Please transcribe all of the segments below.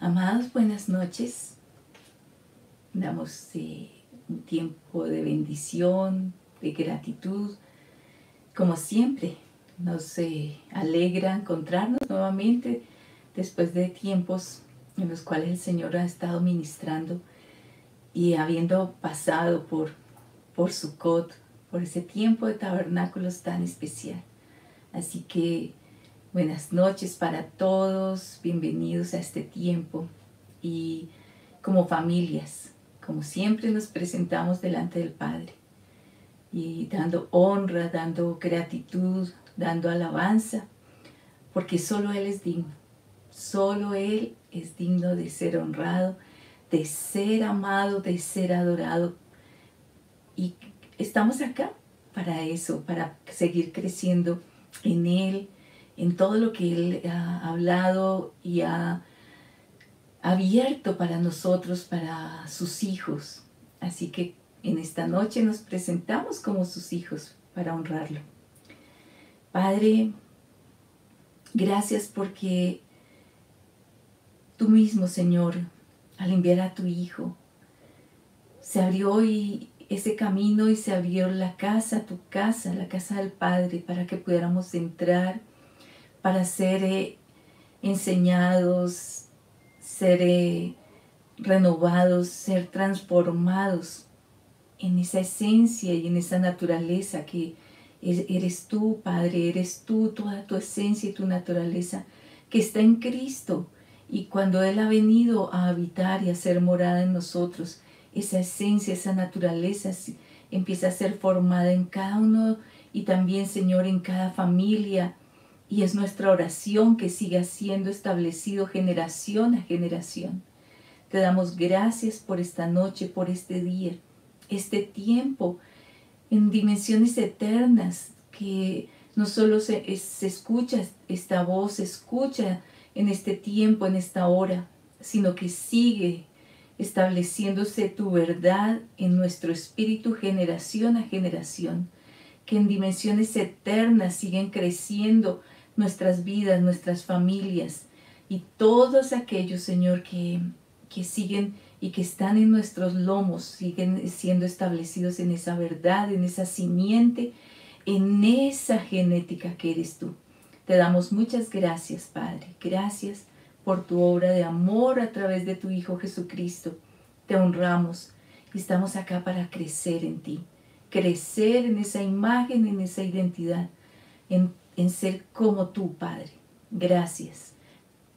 Amados, buenas noches. Damos un tiempo de bendición, de gratitud. Como siempre, nos alegra encontrarnos nuevamente después de tiempos en los cuales el Señor ha estado ministrando y habiendo pasado por Sukkot, por ese tiempo de tabernáculos tan especial. Así que buenas noches para todos, bienvenidos a este tiempo y como familias, como siempre nos presentamos delante del Padre y dando honra, dando gratitud, dando alabanza, porque solo Él es digno, solo Él es digno de ser honrado, de ser amado, de ser adorado. Y estamos acá para eso, para seguir creciendo en Él, en todo lo que Él ha hablado y ha abierto para nosotros, para sus hijos. Así que en esta noche nos presentamos como sus hijos para honrarlo. Padre, gracias porque tú mismo, Señor, al enviar a tu Hijo, se abrió ese camino y se abrió la casa, tu casa, la casa del Padre, para que pudiéramos entrar, para ser enseñados, ser renovados, ser transformados en esa esencia y en esa naturaleza que eres tú, Padre, eres tú, toda tu esencia y tu naturaleza que está en Cristo. Y cuando Él ha venido a habitar y a ser morada en nosotros, esa esencia, esa naturaleza empieza a ser formada en cada uno y también, Señor, en cada familia. Y es nuestra oración que siga siendo establecido generación a generación. Te damos gracias por esta noche, por este día, este tiempo en dimensiones eternas, que no solo se escucha esta voz, se escucha en este tiempo, en esta hora, sino que sigue estableciéndose tu verdad en nuestro espíritu generación a generación, que en dimensiones eternas siguen creciendo nuestras vidas, nuestras familias y todos aquellos, Señor, que siguen y que están en nuestros lomos, siguen siendo establecidos en esa verdad, en esa simiente, en esa genética que eres tú. Te damos muchas gracias, Padre. Gracias por tu obra de amor a través de tu Hijo Jesucristo. Te honramos y estamos acá para crecer en ti, crecer en esa imagen, en esa identidad, en ser como tú, Padre. Gracias.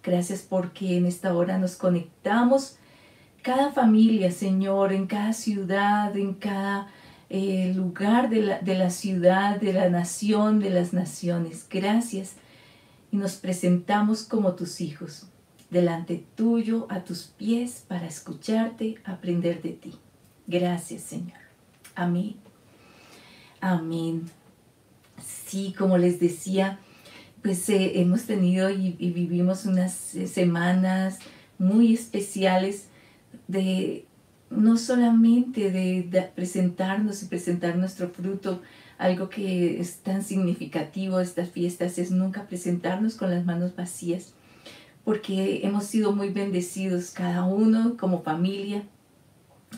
Gracias porque en esta hora nos conectamos, cada familia, Señor, en cada ciudad, en cada lugar de la ciudad, de la nación, de las naciones. Gracias. Y nos presentamos como tus hijos, delante tuyo, a tus pies, para escucharte, aprender de ti. Gracias, Señor. Amén. Amén. Sí, como les decía, pues hemos tenido y vivimos unas semanas muy especiales de no solamente de presentarnos y presentar nuestro fruto. Algo que es tan significativo de estas fiestas es nunca presentarnos con las manos vacías, porque hemos sido muy bendecidos cada uno como familia.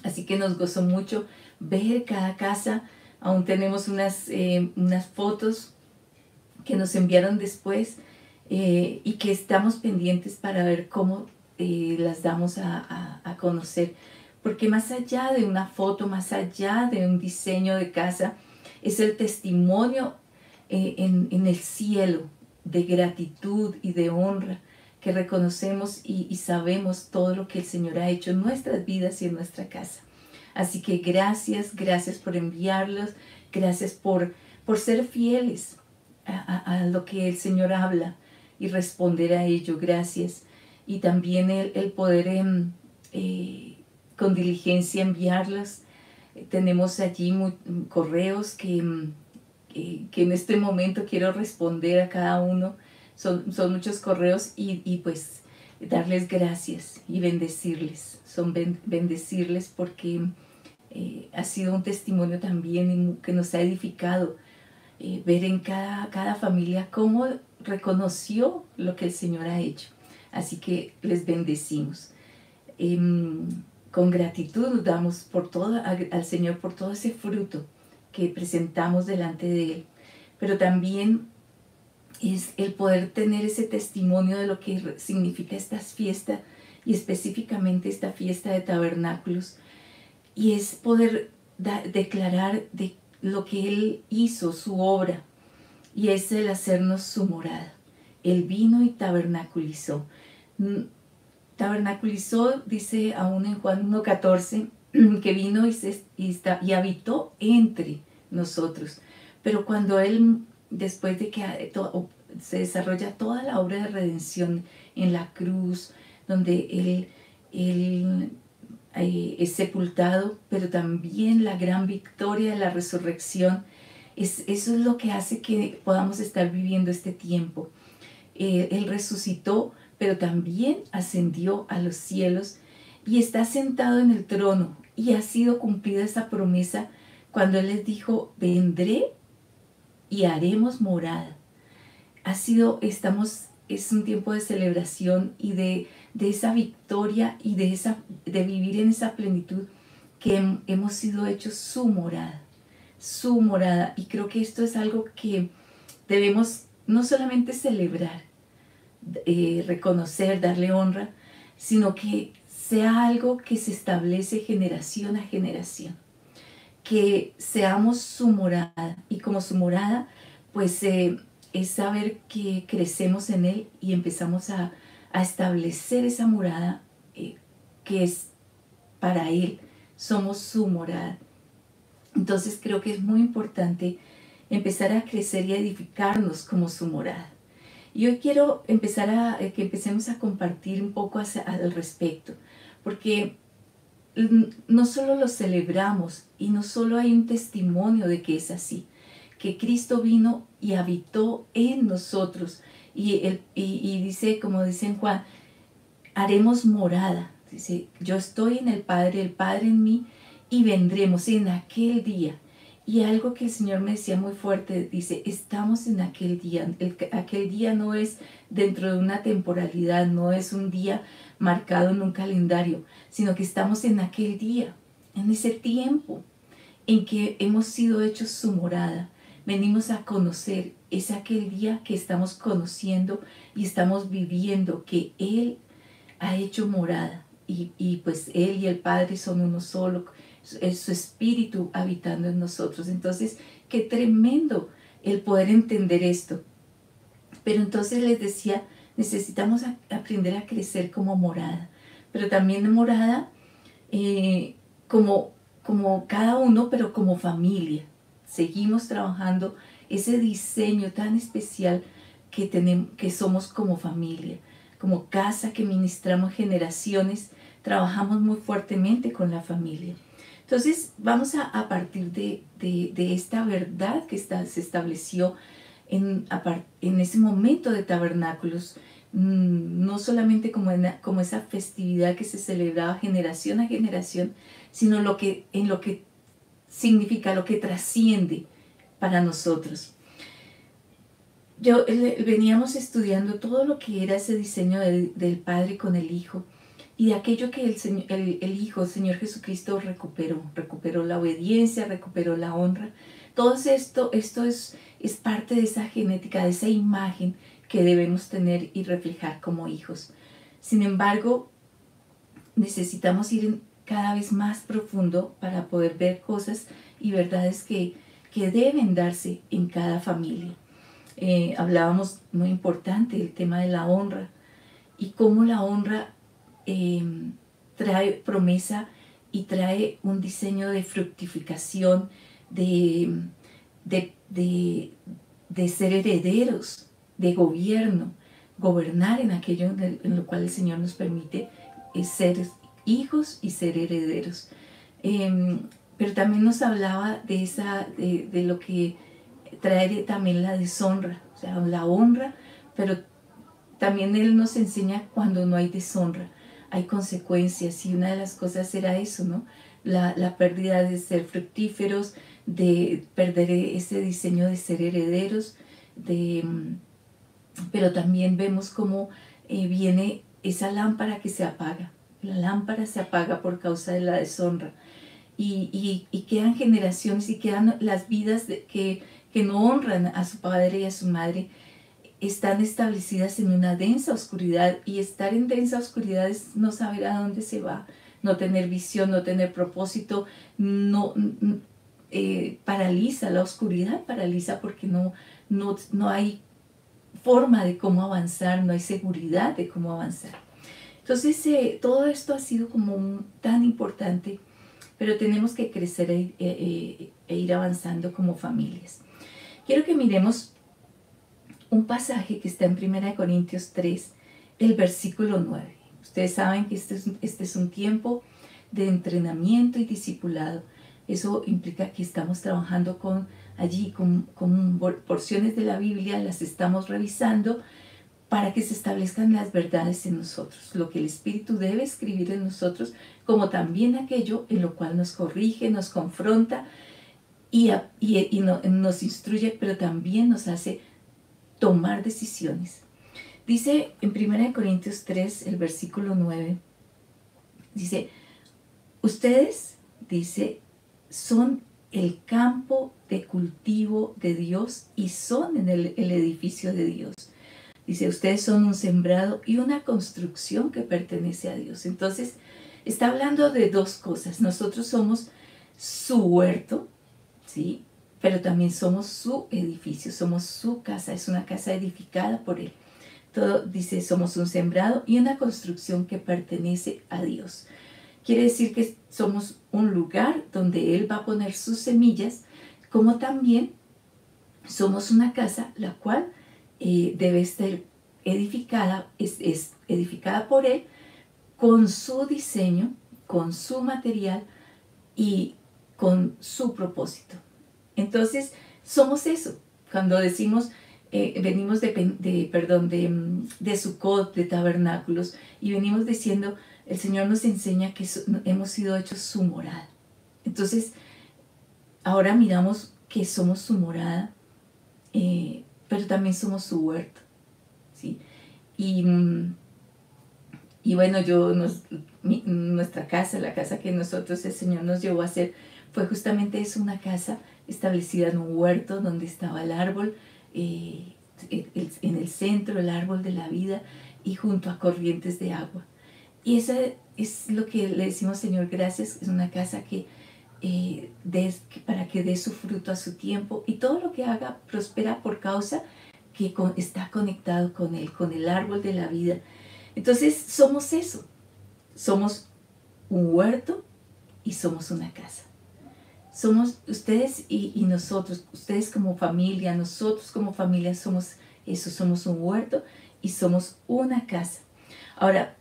Así que nos gozó mucho ver cada casa. Aún tenemos unas fotos que nos enviaron después y que estamos pendientes para ver cómo las damos a conocer. Porque más allá de una foto, más allá de un diseño de casa, es el testimonio en el cielo de gratitud y de honra, que reconocemos y sabemos todo lo que el Señor ha hecho en nuestras vidas y en nuestra casa. Así que gracias, gracias por enviarlos, gracias por ser fieles a lo que el Señor habla y responder a ello. Gracias. Y también el poder con diligencia enviarlas. Tenemos allí correos que en este momento quiero responder a cada uno. Son muchos correos y pues darles gracias y bendecirles. Son bendecirles porque ha sido un testimonio también que nos ha edificado. Ver en cada familia cómo reconoció lo que el Señor ha hecho. Así que les bendecimos. Con gratitud nos damos al Señor por todo ese fruto que presentamos delante de Él, pero también es el poder tener ese testimonio de lo que significa estas fiestas y específicamente esta fiesta de tabernáculos, y es poder declarar de lo que Él hizo, su obra, y es el hacernos su morada. Él vino y tabernaculizó. Tabernaculizó, dice aún en Juan 1:14, que vino y habitó entre nosotros. Pero cuando Él, después de que se desarrolla toda la obra de redención en la cruz, donde Él es sepultado, pero también la gran victoria de la resurrección, eso es lo que hace que podamos estar viviendo este tiempo. Él resucitó, pero también ascendió a los cielos y está sentado en el trono, y ha sido cumplida esa promesa cuando Él les dijo: vendré y haremos morada. Es un tiempo de celebración y de esa victoria y de vivir en esa plenitud, que hemos sido hechos su morada, su morada. Y creo que esto es algo que debemos no solamente celebrar, reconocer, darle honra, sino que sea algo que se establece generación a generación, que seamos su morada, y como su morada, pues es saber que crecemos en Él y empezamos a establecer esa morada que es para Él. Somos su morada. Entonces creo que es muy importante empezar a crecer y a edificarnos como su morada. Y hoy quiero empezar que empecemos a compartir un poco al respecto, porque no solo lo celebramos y no solo hay un testimonio de que es así, que Cristo vino y habitó en nosotros, y dice, como dice en Juan, haremos morada. Dice: yo estoy en el Padre en mí, y vendremos en aquel día. Y algo que el Señor me decía muy fuerte, dice: estamos en aquel día. Aquel día no es dentro de una temporalidad, no es un día marcado en un calendario, sino que estamos en aquel día, en ese tiempo en que hemos sido hechos su morada. Venimos a conocer, es aquel día que estamos conociendo y estamos viviendo, que Él ha hecho morada, y pues Él y el Padre son uno solo, es su Espíritu habitando en nosotros. Entonces, qué tremendo el poder entender esto. Pero entonces les decía, necesitamos aprender a crecer como morada, pero también morada como cada uno, pero como familia. Seguimos trabajando ese diseño tan especial que somos como familia, como casa que ministramos generaciones. Trabajamos muy fuertemente con la familia. Entonces vamos a partir de esta verdad que se estableció en ese momento de tabernáculos, no solamente como esa festividad que se celebraba generación a generación, sino en lo que significa, lo que trasciende para nosotros. Veníamos estudiando todo lo que era ese diseño del Padre con el Hijo, y de aquello que el Hijo, el Señor Jesucristo, recuperó la obediencia, recuperó la honra. Todo esto es parte de esa genética, de esa imagen que debemos tener y reflejar como hijos. Sin embargo, necesitamos ir cada vez más profundo para poder ver cosas y verdades que deben darse en cada familia. Hablábamos, muy importante, el tema de la honra, y cómo la honra trae promesa y trae un diseño de fructificación, de ser herederos, de gobernar en aquello en lo cual el Señor nos permite ser hijos y ser herederos. Pero también nos hablaba de lo que trae también la deshonra, o sea, la honra, pero también Él nos enseña cuando no hay deshonra, hay consecuencias, y una de las cosas era eso, ¿no? La pérdida de ser fructíferos, de perder ese diseño de ser herederos, pero también vemos cómo viene esa lámpara que se apaga. La lámpara se apaga por causa de la deshonra. Y quedan generaciones y quedan las vidas que no honran a su padre y a su madre, están establecidas en una densa oscuridad, y estar en densa oscuridad es no saber a dónde se va, no tener visión, no tener propósito, no paraliza, la oscuridad paraliza porque no hay forma de cómo avanzar, no hay seguridad de cómo avanzar. Entonces todo esto ha sido como tan importante, pero tenemos que crecer e ir avanzando como familias. Quiero que miremos un pasaje que está en 1 Corintios 3, el versículo 9. Ustedes saben que este es un tiempo de entrenamiento y discipulado. Eso implica que estamos trabajando con porciones de la Biblia, las estamos revisando para que se establezcan las verdades en nosotros, lo que el Espíritu debe escribir en nosotros, como también aquello en lo cual nos corrige, nos confronta y nos instruye, pero también nos hace tomar decisiones. Dice en 1 Corintios 3, el versículo 9, dice, ustedes, dice, son el campo de cultivo de Dios y son en el edificio de Dios. Dice, ustedes son un sembrado y una construcción que pertenece a Dios. Entonces, está hablando de dos cosas. Nosotros somos su huerto, ¿sí? Pero también somos su edificio, somos su casa, es una casa edificada por Él. Todo dice, somos un sembrado y una construcción que pertenece a Dios. Quiere decir que somos un lugar donde Él va a poner sus semillas, como también somos una casa la cual debe estar edificada, es edificada por Él, con su diseño, con su material y con su propósito. Entonces, somos eso. Cuando decimos, venimos de Sucot, de tabernáculos, y venimos diciendo, el Señor nos enseña que hemos sido hechos su morada. Entonces, ahora miramos que somos su morada, pero también somos su huerto, ¿sí? Y bueno, nuestra casa, la casa que nosotros, el Señor nos llevó a hacer, fue justamente eso, una casa establecida en un huerto donde estaba el árbol, en el centro, el árbol de la vida, y junto a corrientes de agua. Y eso es lo que le decimos, Señor, gracias. Es una casa para que dé su fruto a su tiempo, y todo lo que haga prospera por causa que está conectado con Él, con el árbol de la vida. Entonces somos eso, somos un huerto y somos una casa. Somos ustedes y nosotros, ustedes como familia, nosotros como familia somos eso, somos un huerto y somos una casa. Ahora,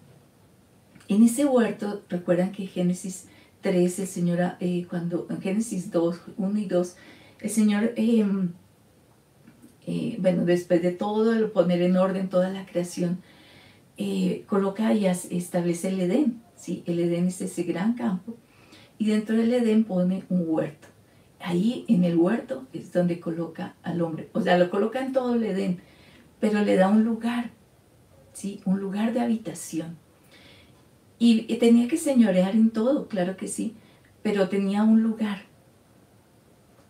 en ese huerto, recuerdan que Génesis 3, el Señor, en Génesis 2, 1 y 2, el Señor, bueno, después de todo, poner en orden toda la creación, coloca y establece el Edén, ¿sí? El Edén es ese gran campo, y dentro del Edén pone un huerto. Ahí en el huerto es donde coloca al hombre, o sea, lo coloca en todo el Edén, pero le da un lugar, ¿sí? Un lugar de habitación. Y tenía que señorear en todo, claro que sí, pero tenía un lugar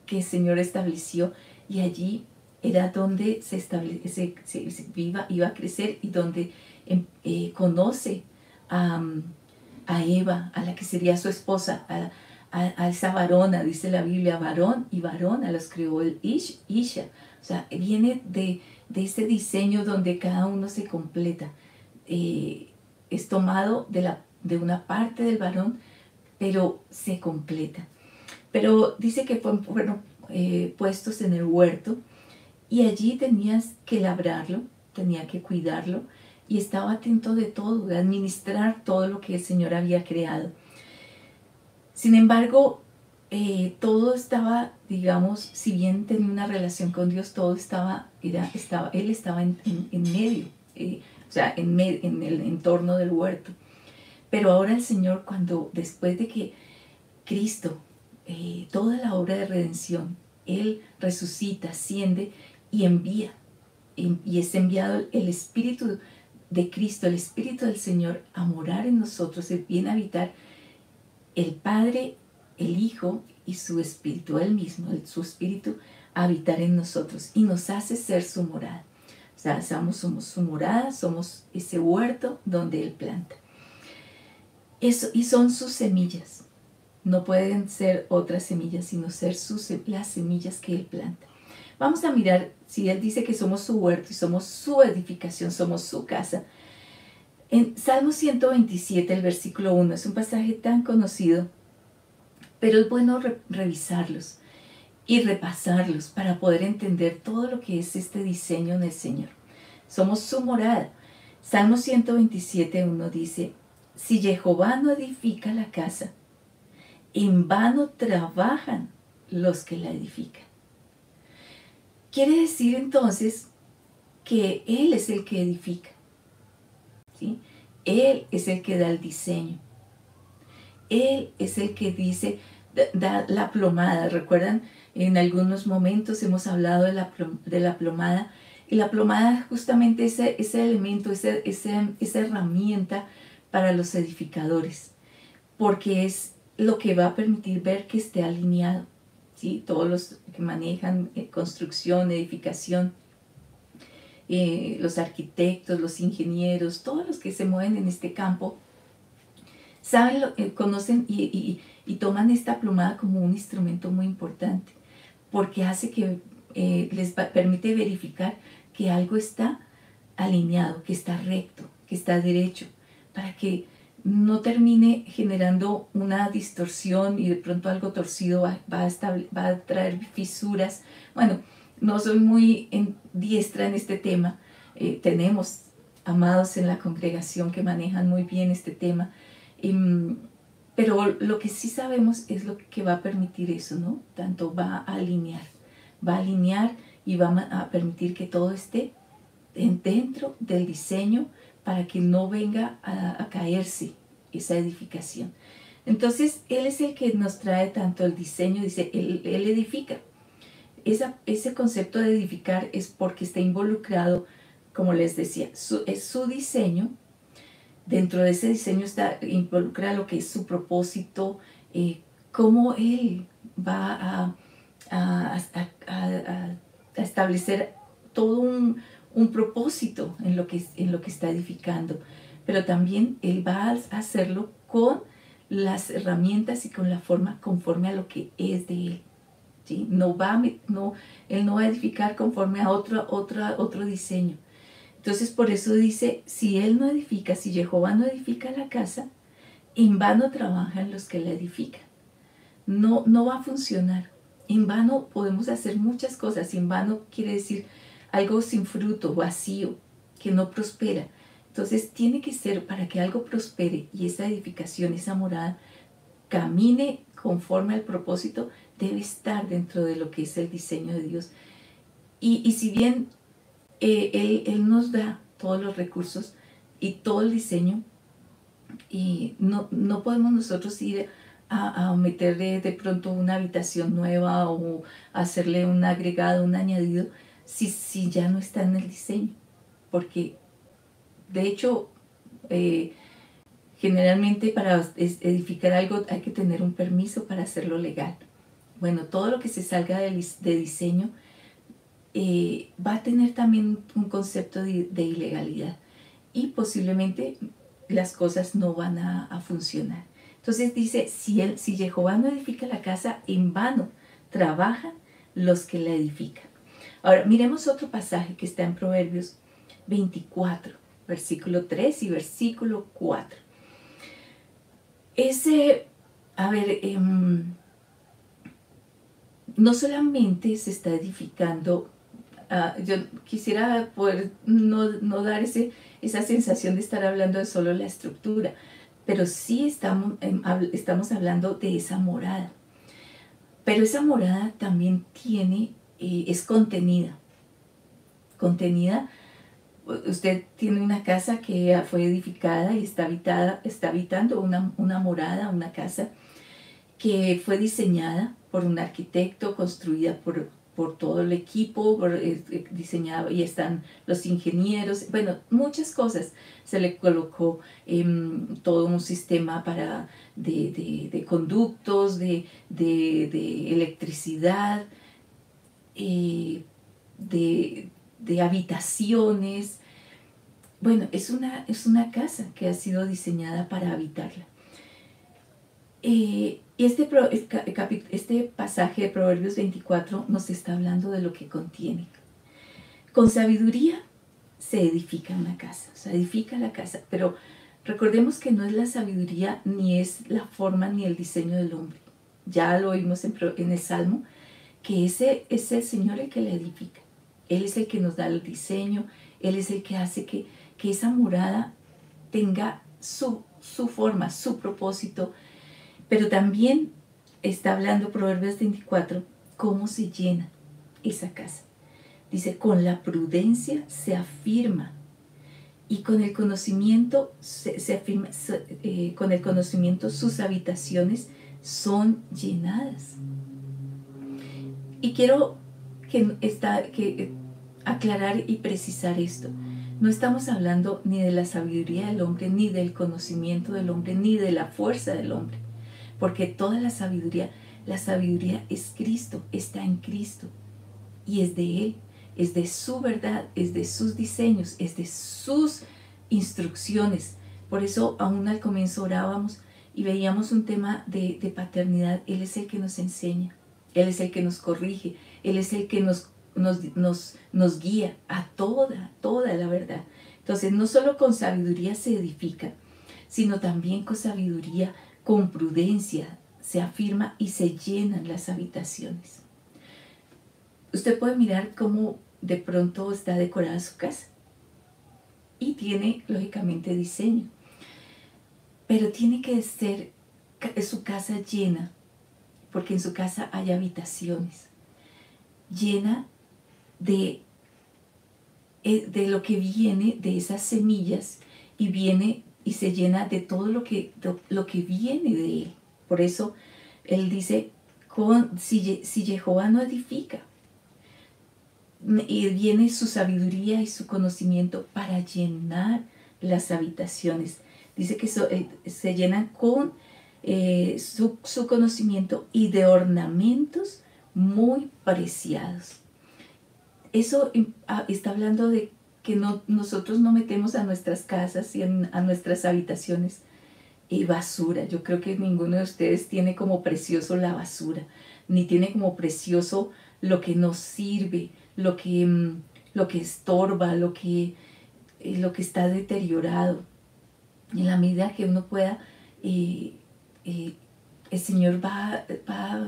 que el Señor estableció, y allí era donde iba a crecer, y donde conoce a Eva, a la que sería su esposa, a esa varona, dice la Biblia, varón y varona los creó el Isha. O sea, viene de ese diseño donde cada uno se completa. Es tomado de una parte del varón, pero se completa. Pero dice que fueron puestos en el huerto, y allí tenías que labrarlo, tenía que cuidarlo, y estaba atento de todo, de administrar todo lo que el Señor había creado. Sin embargo, todo estaba, digamos, si bien tenía una relación con Dios, todo él estaba en medio, o sea, en el entorno del huerto. Pero ahora el Señor, después de que Cristo, toda la obra de redención, Él resucita, asciende y envía, y es enviado el Espíritu de Cristo, el Espíritu del Señor, a morar en nosotros, viene a habitar el Padre, el Hijo y su Espíritu, Él mismo, su Espíritu, a habitar en nosotros y nos hace ser su morada. O sea, somos su morada, somos ese huerto donde Él planta. Eso, y son sus semillas. No pueden ser otras semillas, sino ser las semillas que Él planta. Vamos a mirar, si Él dice que somos su huerto y somos su edificación, somos su casa. En Salmo 127, el versículo 1, es un pasaje tan conocido, pero es bueno revisarlos y repasarlos para poder entender todo lo que es este diseño en el Señor. Somos su morada. Salmo 127, 1 dice, si Jehová no edifica la casa, en vano trabajan los que la edifican. Quiere decir entonces que Él es el que edifica, ¿sí? Él es el que da el diseño. Él es el que dice, da la plomada. ¿Recuerdan? En algunos momentos hemos hablado de la plomada. Y la plomada justamente ese elemento, esa herramienta para los edificadores. Porque es lo que va a permitir ver que esté alineado. ¿Sí? Todos los que manejan construcción, edificación, los arquitectos, los ingenieros, todos los que se mueven en este campo, saben, conocen y toman esta plomada como un instrumento muy importante, porque hace que les permite verificar que algo está alineado, que está recto, que está derecho, para que no termine generando una distorsión y de pronto algo torcido va a traer fisuras. Bueno, no soy muy diestra en este tema. Tenemos amados en la congregación que manejan muy bien este tema. Pero lo que sí sabemos es lo que va a permitir eso, ¿no? Tanto va a alinear y va a permitir que todo esté dentro del diseño para que no venga a caerse esa edificación. Entonces, Él es el que nos trae tanto el diseño, dice, Él edifica. Ese concepto de edificar es porque está involucrado, como les decía, es su diseño. Dentro de ese diseño está involucrado lo que es su propósito, cómo Él va a establecer todo un propósito en lo que está edificando, pero también Él va a hacerlo con las herramientas y con la forma conforme a lo que es de Él. ¿Sí? Él no va a edificar conforme a otro diseño. Entonces por eso dice, si Él no edifica, si Jehová no edifica la casa, en vano trabajan los que la edifican. No va a funcionar. En vano podemos hacer muchas cosas. En vano quiere decir algo sin fruto, vacío, que no prospera. Entonces tiene que ser, para que algo prospere y esa edificación, esa morada, camine conforme al propósito, debe estar dentro de lo que es el diseño de Dios. Y si bien Él nos da todos los recursos y todo el diseño, y no podemos nosotros ir a meterle de pronto una habitación nueva o hacerle un agregado, un añadido, si ya no está en el diseño. Porque de hecho, generalmente para edificar algo hay que tener un permiso para hacerlo legal. Bueno, todo lo que se salga de diseño va a tener también un concepto de ilegalidad y posiblemente las cosas no van a funcionar. Entonces dice, si Jehová no edifica la casa, en vano trabajan los que la edifican. Ahora, miremos otro pasaje que está en Proverbios 24, versículo 3 y versículo 4. No solamente se está edificando, yo quisiera poder no dar esa sensación de estar hablando de solo la estructura, pero sí estamos hablando de esa morada. Pero esa morada también es contenida. Usted tiene una casa que fue edificada y está habitando una morada, una casa que fue diseñada por un arquitecto, construida por todo el equipo diseñado, y están los ingenieros, bueno, muchas cosas. Se le colocó todo un sistema de conductos, de electricidad, eh, de habitaciones. Bueno, es una casa que ha sido diseñada para habitarla. Este pasaje de Proverbios 24 nos está hablando de lo que contiene. Con sabiduría se edifica una casa, se edifica la casa, pero recordemos que no es la sabiduría, ni es la forma, ni el diseño del hombre. Ya lo oímos en el Salmo, que ese es el Señor el que la edifica. Él es el que nos da el diseño, Él es el que hace que esa morada tenga su forma, su propósito. Pero también está hablando Proverbios 24, cómo se llena esa casa. Dice, con la prudencia se afirma, y con el conocimiento con el conocimiento sus habitaciones son llenadas. Y quiero aclarar y precisar esto. No estamos hablando ni de la sabiduría del hombre, ni del conocimiento del hombre, ni de la fuerza del hombre. Porque toda la sabiduría es Cristo, está en Cristo. Y es de Él, es de su verdad, es de sus diseños, es de sus instrucciones. Por eso aún al comienzo orábamos y veíamos un tema de paternidad. Él es el que nos enseña, Él es el que nos corrige, Él es el que nos guía a toda la verdad. Entonces, no solo con sabiduría se edifica, sino también con sabiduría, con prudencia, se afirma y se llenan las habitaciones. Usted puede mirar cómo de pronto está decorada su casa. Y tiene, lógicamente, diseño. Pero tiene que ser su casa llena, porque en su casa hay habitaciones. Llena de lo que viene de esas semillas, y viene y se llena de todo lo que viene de Él. Por eso Él dice, si Jehová no edifica, y viene su sabiduría y su conocimiento para llenar las habitaciones. Dice que se llenan con su conocimiento y de ornamentos muy preciados. Eso está hablando de que nosotros no metemos a nuestras casas y a nuestras habitaciones basura. Yo creo que ninguno de ustedes tiene como precioso la basura, ni tiene como precioso lo que nos sirve, lo que estorba, lo que está deteriorado. En la medida que uno pueda, el Señor va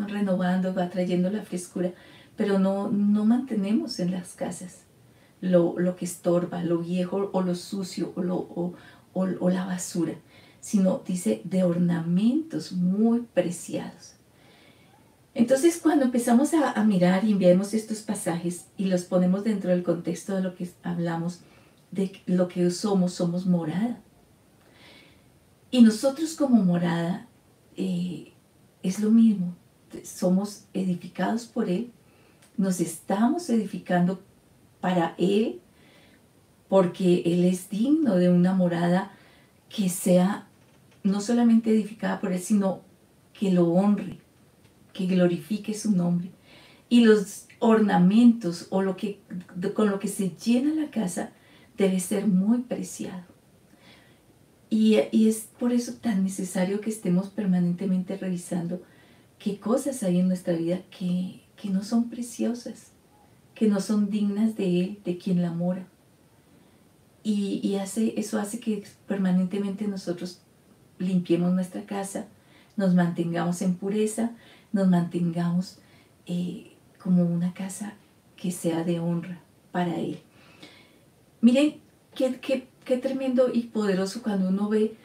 renovando, va trayendo la frescura, pero no mantenemos en las casas lo que estorba, lo viejo o lo sucio o la basura, sino dice de ornamentos muy preciados. Entonces, cuando empezamos a mirar y vemos estos pasajes y los ponemos dentro del contexto de lo que hablamos, de lo que somos morada. Y nosotros como morada es lo mismo, somos edificados por Él, nos estamos edificando para Él, porque Él es digno de una morada que sea no solamente edificada por Él, sino que lo honre, que glorifique su nombre. Y los ornamentos o con lo que se llena la casa debe ser muy preciado. Y es por eso tan necesario que estemos permanentemente revisando qué cosas hay en nuestra vida que no son preciosas, que no son dignas de Él, de quien la mora. Y eso hace que permanentemente nosotros limpiemos nuestra casa, nos mantengamos en pureza, nos mantengamos como una casa que sea de honra para Él. Miren qué tremendo y poderoso cuando uno ve,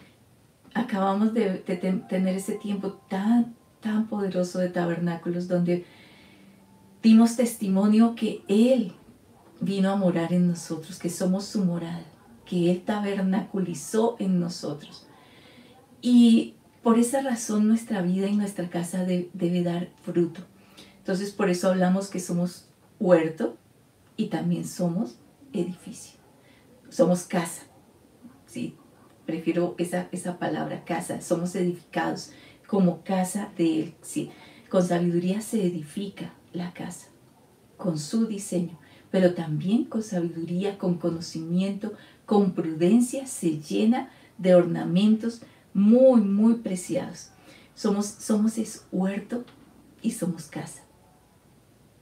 acabamos de tener ese tiempo tan poderoso de tabernáculos, donde dimos testimonio que Él vino a morar en nosotros, que somos su morada, que Él tabernaculizó en nosotros. Y por esa razón nuestra vida y nuestra casa debe dar fruto. Entonces por eso hablamos que somos huerto y también somos edificio. Somos casa, ¿sí? Prefiero esa palabra, casa. Somos edificados como casa de Él, ¿sí? Con sabiduría se edifica la casa, con su diseño, pero también con sabiduría, con conocimiento, con prudencia se llena de ornamentos muy, muy preciados. Somos es huerto y somos casa,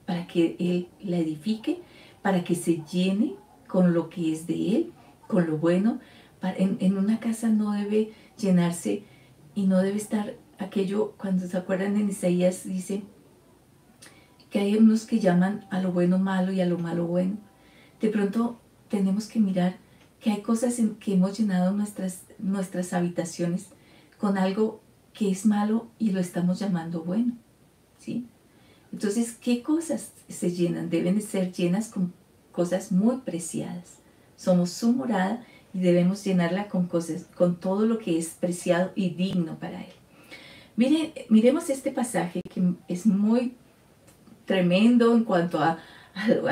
para que Él la edifique, para que se llene con lo que es de Él, con lo bueno. En una casa no debe llenarse y no debe estar aquello, cuando se acuerdan en Isaías dice que hay unos que llaman a lo bueno malo y a lo malo bueno. De pronto tenemos que mirar que hay cosas en que hemos llenado nuestras habitaciones con algo que es malo y lo estamos llamando bueno, ¿sí? Entonces, ¿qué cosas se llenan? Deben de ser llenas con cosas muy preciadas. Somos su morada y debemos llenarla con cosas, con todo lo que es preciado y digno para Él. Miremos este pasaje que es muy tremendo en cuanto a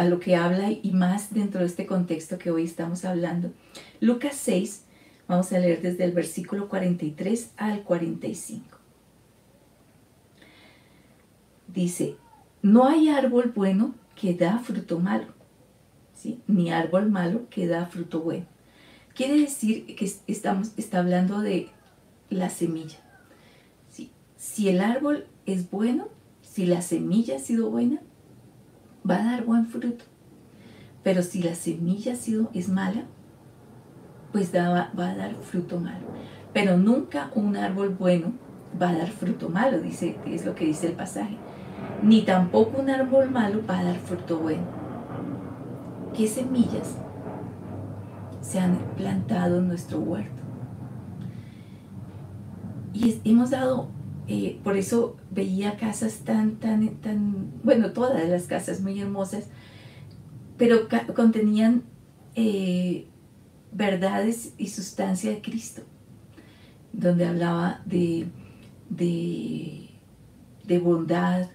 lo que habla y más dentro de este contexto que hoy estamos hablando. Lucas 6, vamos a leer desde el versículo 43 al 45. Dice, no hay árbol bueno que da fruto malo, ¿sí? Ni árbol malo que da fruto bueno. Quiere decir que está hablando de la semilla, ¿sí? Si el árbol es bueno, si la semilla ha sido buena, va a dar buen fruto. Pero si la semilla es mala, pues va a dar fruto malo. Pero nunca un árbol bueno va a dar fruto malo, es lo que dice el pasaje. Ni tampoco un árbol malo va a dar fruto bueno. ¿Qué semillas se han plantado en nuestro huerto? Y hemos dado, por eso veía casas tan, bueno, todas las casas muy hermosas, pero contenían verdades y sustancia de Cristo, donde hablaba de bondad,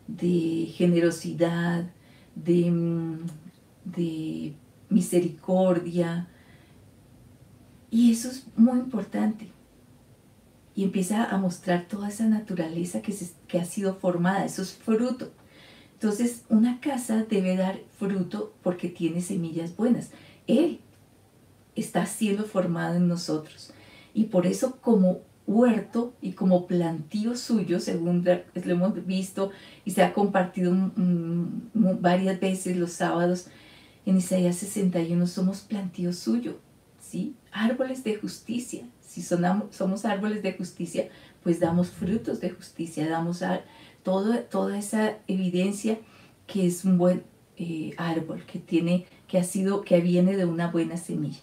de generosidad, de misericordia. Y eso es muy importante. Y empieza a mostrar toda esa naturaleza que ha sido formada, esos frutos. Entonces, una casa debe dar fruto porque tiene semillas buenas. Él está siendo formado en nosotros. Y por eso, como huerto y como plantío suyo, según lo hemos visto y se ha compartido varias veces los sábados en Isaías 61, somos plantío suyo, ¿sí? Árboles de justicia. Si somos árboles de justicia, pues damos frutos de justicia, damos toda esa evidencia que es un buen árbol, que viene de una buena semilla.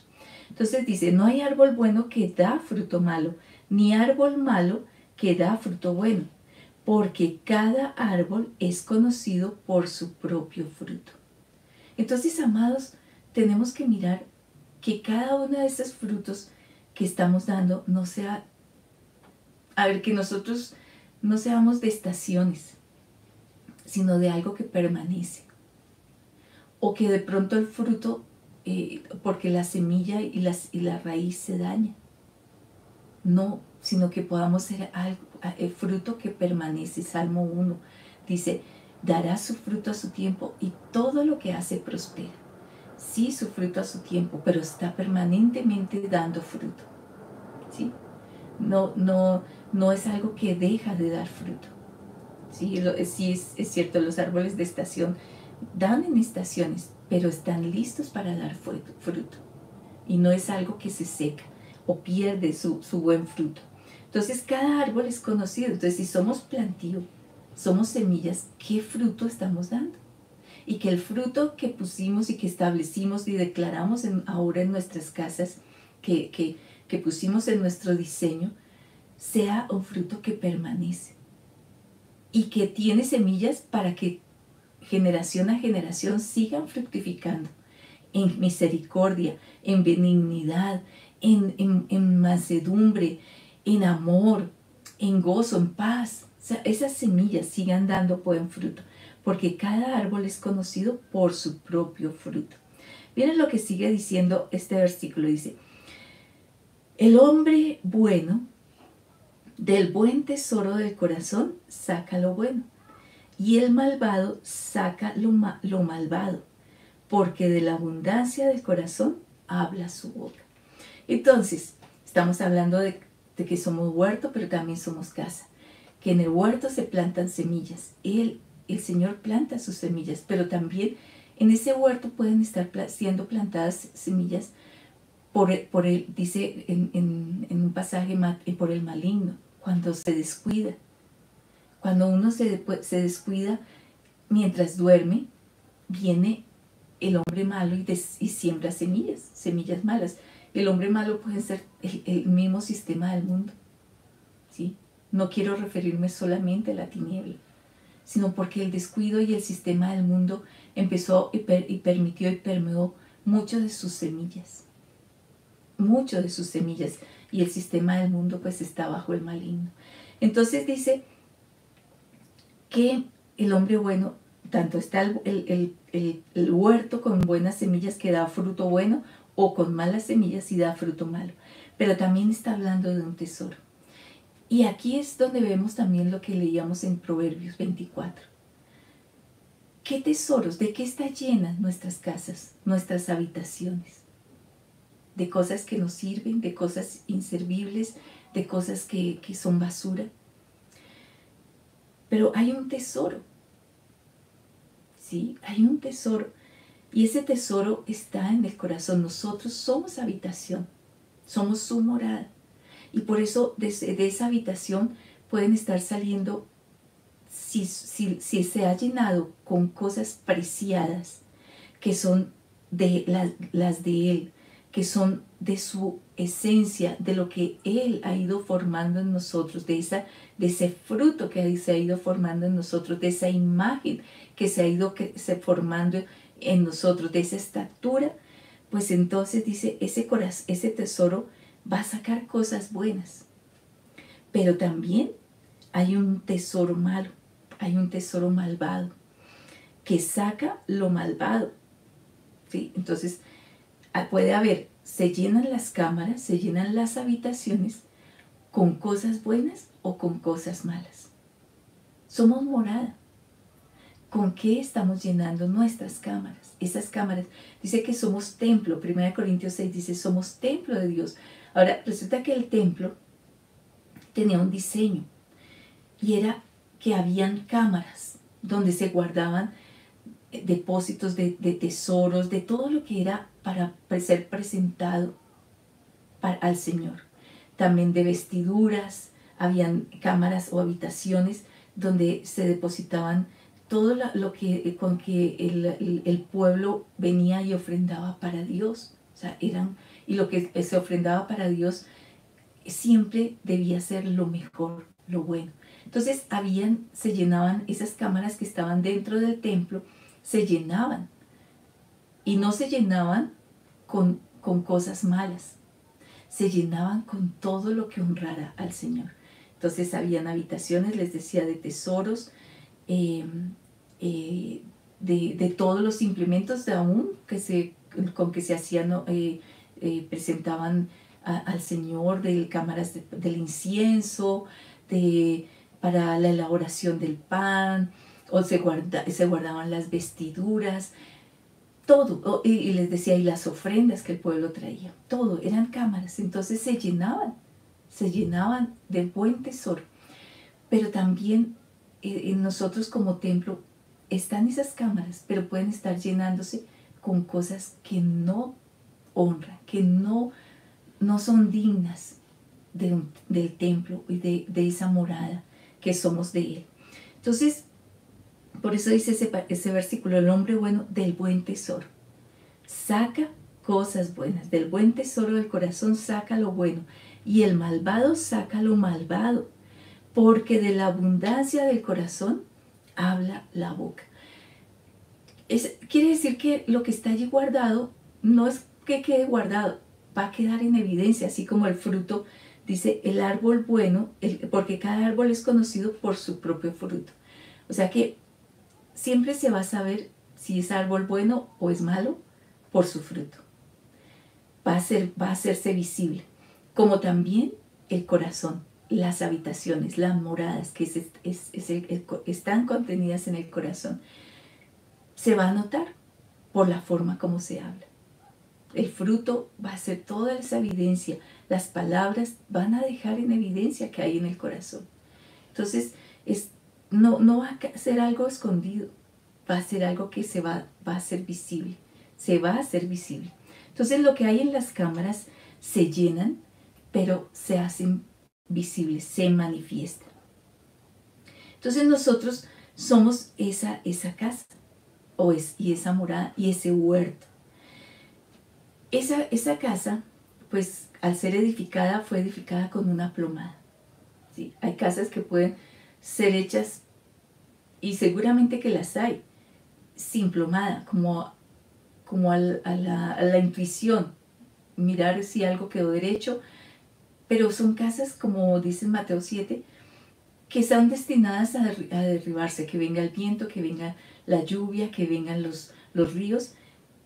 Entonces dice, no hay árbol bueno que da fruto malo, ni árbol malo que da fruto bueno, porque cada árbol es conocido por su propio fruto. Entonces, amados, tenemos que mirar que cada uno de esos frutos que estamos dando no sea, que nosotros no seamos de estaciones, sino de algo que permanece. O que de pronto el fruto, porque la semilla y la raíz se daña. No, sino que podamos ser el fruto que permanece. Salmo 1 dice, dará su fruto a su tiempo y todo lo que hace prospera. Sí, su fruto a su tiempo, pero está permanentemente dando fruto, ¿sí? No es algo que deja de dar fruto, ¿sí? Sí es cierto, los árboles de estación dan en estaciones, pero están listos para dar fruto. Y no es algo que se seca o pierde su buen fruto. Entonces, cada árbol es conocido. Entonces, si somos plantío, somos semillas, ¿qué fruto estamos dando? Y que el fruto que pusimos y que establecimos y declaramos ahora en nuestras casas, que pusimos en nuestro diseño, sea un fruto que permanece y que tiene semillas para que generación a generación sigan fructificando en misericordia, en benignidad, en mansedumbre, en amor, en gozo, en paz. O sea, esas semillas sigan dando buen fruto, porque cada árbol es conocido por su propio fruto. Miren lo que sigue diciendo este versículo, dice, el hombre bueno del buen tesoro del corazón saca lo bueno, y el malvado saca lo malvado, porque de la abundancia del corazón habla su boca. Entonces, estamos hablando de que somos huerto, pero también somos casa. Que en el huerto se plantan semillas. El Señor planta sus semillas, pero también en ese huerto pueden estar siendo plantadas semillas dice en un pasaje, por el maligno, cuando se descuida. Cuando uno se descuida mientras duerme, viene el hombre malo y siembra semillas malas. El hombre malo puede ser el mismo sistema del mundo, ¿sí? No quiero referirme solamente a la tiniebla, sino porque el descuido y el sistema del mundo empezó y permitió y permeó muchas de sus semillas. Y el sistema del mundo pues está bajo el maligno. Entonces dice que el hombre bueno, tanto está el huerto con buenas semillas que da fruto bueno, o con malas semillas y da fruto malo. Pero también está hablando de un tesoro. Y aquí es donde vemos también lo que leíamos en Proverbios 24. ¿Qué tesoros? ¿De qué está llenas nuestras casas, nuestras habitaciones? De cosas que nos sirven, de cosas inservibles, de cosas que son basura. Pero hay un tesoro, ¿sí? Hay un tesoro. Y ese tesoro está en el corazón. Nosotros somos habitación, somos su morada. Y por eso de esa habitación pueden estar saliendo, si se ha llenado con cosas preciadas, que son las de Él, que son de su esencia, de lo que Él ha ido formando en nosotros, de ese fruto que se ha ido formando en nosotros, de esa imagen que se ha ido formando en nosotros, de esa estatura, pues entonces dice, ese tesoro va a sacar cosas buenas. Pero también hay un tesoro malo, hay un tesoro malvado, que saca lo malvado, ¿sí? Entonces, puede haber, se llenan las cámaras, se llenan las habitaciones con cosas buenas o con cosas malas. Somos morada. ¿Con qué estamos llenando nuestras cámaras? Esas cámaras, dice que somos templo. 1 Corintios 6 dice, somos templo de Dios. Ahora, resulta que el templo tenía un diseño y era que habían cámaras donde se guardaban depósitos de tesoros, de todo lo que era para ser presentado al Señor. También de vestiduras, habían cámaras o habitaciones donde se depositaban todo lo que con que el pueblo venía y ofrendaba para Dios. O sea, y lo que se ofrendaba para Dios siempre debía ser lo mejor, lo bueno. Entonces se llenaban esas cámaras que estaban dentro del templo, se llenaban, y no se llenaban con cosas malas, se llenaban con todo lo que honrara al Señor. Entonces habían habitaciones, les decía, de tesoros, de todos los implementos de aún con que se hacían, presentaban al Señor, de cámaras del incienso, para la elaboración del pan, o se guardaban las vestiduras, todo, y les decía, y las ofrendas que el pueblo traía, todo, eran cámaras. Entonces se llenaban del buen tesoro. Pero también en nosotros como templo están esas cámaras, pero pueden estar llenándose con cosas que no honran, que no son dignas del templo y de esa morada que somos de Él. Entonces, por eso dice ese versículo, el hombre bueno del buen tesoro saca cosas buenas, del buen tesoro del corazón saca lo bueno, y el malvado saca lo malvado, porque de la abundancia del corazón habla la boca. Quiere decir que lo que está allí guardado no es que quede guardado, va a quedar en evidencia, así como el fruto. Dice el árbol bueno, porque cada árbol es conocido por su propio fruto. O sea que siempre se va a saber si es árbol bueno o es malo por su fruto. Va a hacerse visible, como también el corazón, las habitaciones, las moradas que están contenidas en el corazón. Se va a notar por la forma como se habla. El fruto va a ser toda esa evidencia. Las palabras van a dejar en evidencia que hay en el corazón. Entonces, no va a ser algo escondido, va a ser algo que va a ser visible, se va a hacer visible. Entonces, lo que hay en las cámaras se llenan, pero se hacen visibles, se manifiestan. Entonces, nosotros somos esa casa, y esa morada, y ese huerto. Esa casa, pues, al ser edificada, fue edificada con una plomada. ¿Sí? Hay casas que pueden ser hechas, y seguramente que las hay, sin plomada, como a la intuición, mirar si algo quedó derecho, pero son casas, como dice Mateo 7, que están destinadas a derribarse, que venga el viento, que venga la lluvia, que vengan los ríos,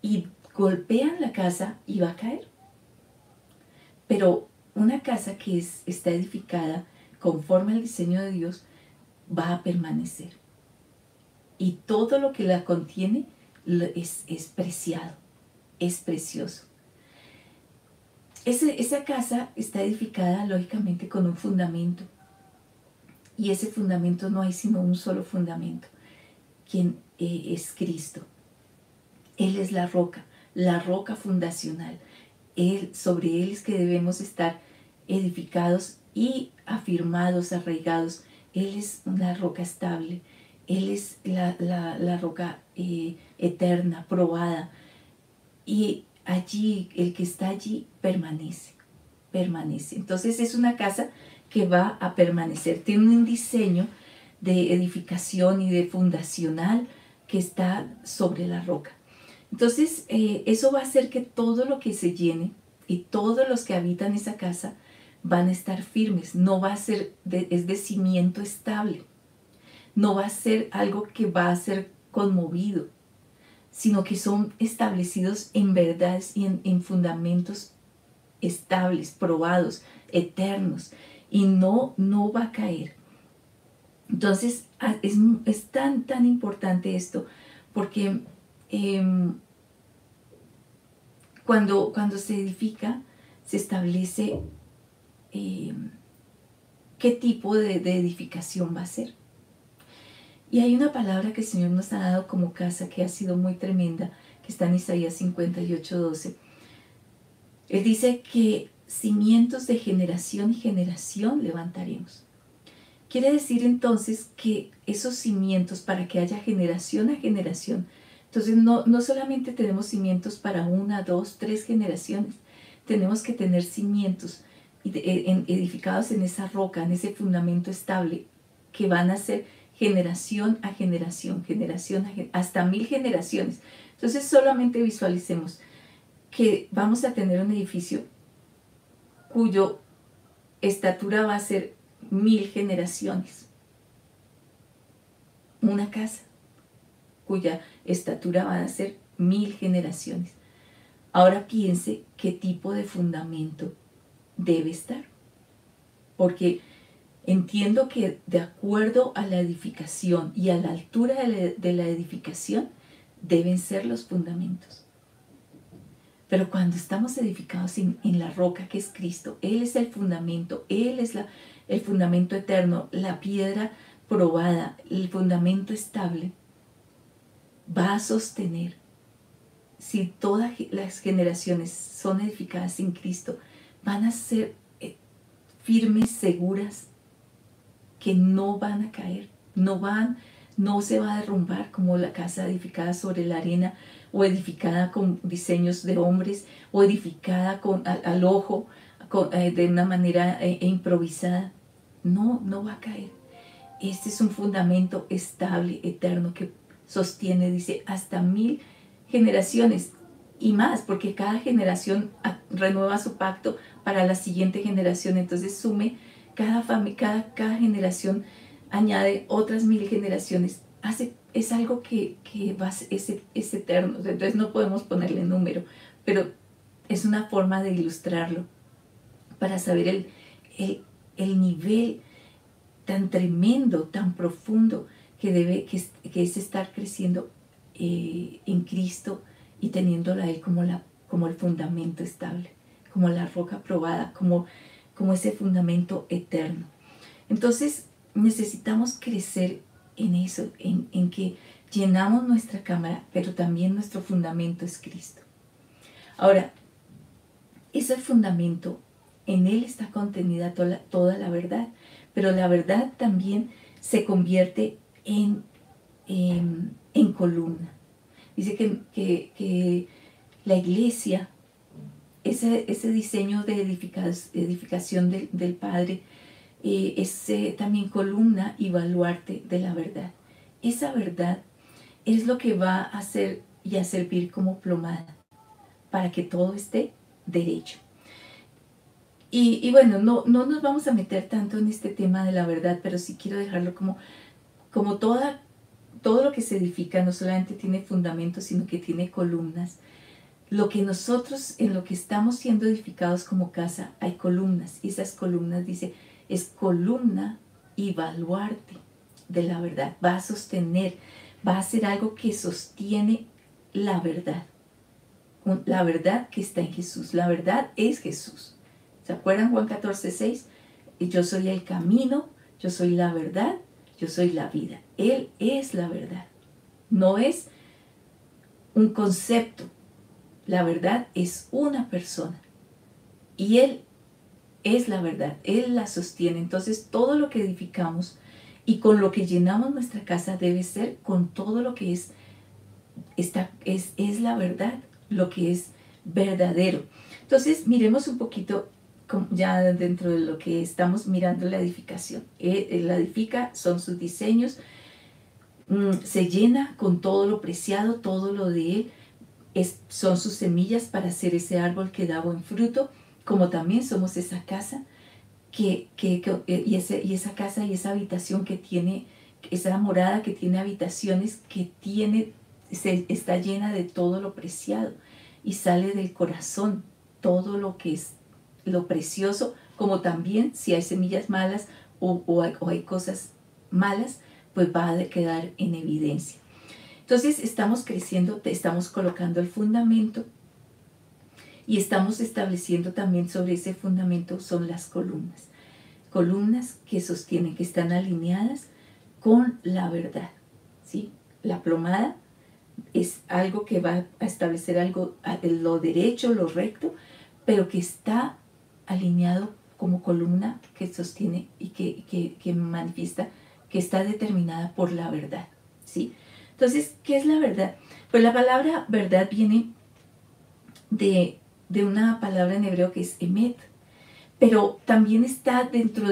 y golpean la casa y va a caer. Pero una casa que está edificada conforme al diseño de Dios va a permanecer. Y todo lo que la contiene es preciado, es precioso. Esa casa está edificada lógicamente con un fundamento. Y ese fundamento no hay sino un solo fundamento, quien es Cristo. Él es la roca fundacional. Sobre Él es que debemos estar edificados y afirmados, arraigados. Él es una roca estable. Él es la roca eterna, probada. Y allí, el que está allí, permanece. Entonces es una casa que va a permanecer. Tiene un diseño de edificación y de fundacional que está sobre la roca. Entonces, eso va a hacer que todo lo que se llene y todos los que habitan esa casa van a estar firmes. No va a ser, es de cimiento estable. No va a ser algo que va a ser conmovido, sino que son establecidos en verdades y en fundamentos estables, probados, eternos, y no va a caer. Entonces, es tan importante esto, porque cuando se edifica, se establece qué tipo de edificación va a ser. Y hay una palabra que el Señor nos ha dado como casa que ha sido muy tremenda, que está en Isaías 58:12. Él dice que cimientos de generación y generación levantaremos. Quiere decir entonces que esos cimientos, para que haya generación a generación, entonces no solamente tenemos cimientos para 1, 2, 3 generaciones, tenemos que tener cimientos edificados en esa roca, en ese fundamento estable, que van a ser generación a generación, hasta 1000 generaciones. Entonces solamente visualicemos que vamos a tener un edificio cuyo estatura va a ser 1000 generaciones. Una casa cuya estatura va a ser 1000 generaciones. Ahora piense qué tipo de fundamento debe estar. Porque entiendo que de acuerdo a la edificación y a la altura de la edificación deben ser los fundamentos. Pero cuando estamos edificados en la roca que es Cristo, Él es el fundamento, Él es el fundamento eterno, la piedra probada, el fundamento estable, va a sostener. Si todas las generaciones son edificadas en Cristo, van a ser firmes, seguras, que no van a caer, no se va a derrumbar como la casa edificada sobre la arena, o edificada con diseños de hombres, o edificada al ojo, de una manera improvisada. No va a caer. Este es un fundamento estable, eterno, que sostiene, dice, hasta 1000 generaciones y más, porque cada generación renueva su pacto para la siguiente generación. Entonces sume, cada generación añade otras 1000 generaciones, hace es algo que es eterno, entonces no podemos ponerle número, pero es una forma de ilustrarlo para saber el nivel tan tremendo, tan profundo que es estar creciendo en Cristo y teniéndolo a Él como el fundamento estable, como la roca probada, como ese fundamento eterno. Entonces necesitamos crecer en eso, en que llenamos nuestra cámara, pero también nuestro fundamento es Cristo. Ahora, ese fundamento, en Él está contenida toda la verdad, pero la verdad también se convierte en columna. Dice que la iglesia, ese diseño de edificación del Padre, es también columna y baluarte de la verdad. Esa verdad es lo que va a hacer y a servir como plomada para que todo esté derecho. Y bueno, no nos vamos a meter tanto en este tema de la verdad, pero sí quiero dejarlo como todo lo que se edifica no solamente tiene fundamentos, sino que tiene columnas. Lo que nosotros, en lo que estamos siendo edificados como casa, hay columnas. Y esas columnas, dice, es columna y baluarte de la verdad. Va a sostener, va a ser algo que sostiene la verdad. La verdad que está en Jesús. La verdad es Jesús. ¿Se acuerdan Juan 14:6? Yo soy el camino, yo soy la verdad, yo soy la vida. Él es la verdad. No es un concepto. La verdad es una persona. Y Él es la verdad. Él la sostiene. Entonces todo lo que edificamos y con lo que llenamos nuestra casa debe ser con todo lo que es la verdad, lo que es verdadero. Entonces miremos un poquito ya dentro de lo que estamos mirando la edificación. La edifica, son sus diseños, se llena con todo lo preciado, todo lo de Él, son sus semillas para hacer ese árbol que da buen fruto, como también somos esa casa y esa casa y esa habitación que tiene, esa morada que tiene habitaciones, está llena de todo lo preciado y sale del corazón todo lo que es lo precioso, como también si hay semillas malas o hay cosas malas, pues va a quedar en evidencia. Entonces estamos creciendo, estamos colocando el fundamento y estamos estableciendo también sobre ese fundamento son las columnas. Columnas que sostienen, que están alineadas con la verdad, ¿sí? La plomada es algo que va a establecer algo, lo derecho, lo recto, pero que está alineado como columna que sostiene y que manifiesta, que está determinada por la verdad, ¿sí? Entonces, ¿qué es la verdad? Pues la palabra verdad viene de una palabra en hebreo que es emet, pero también está dentro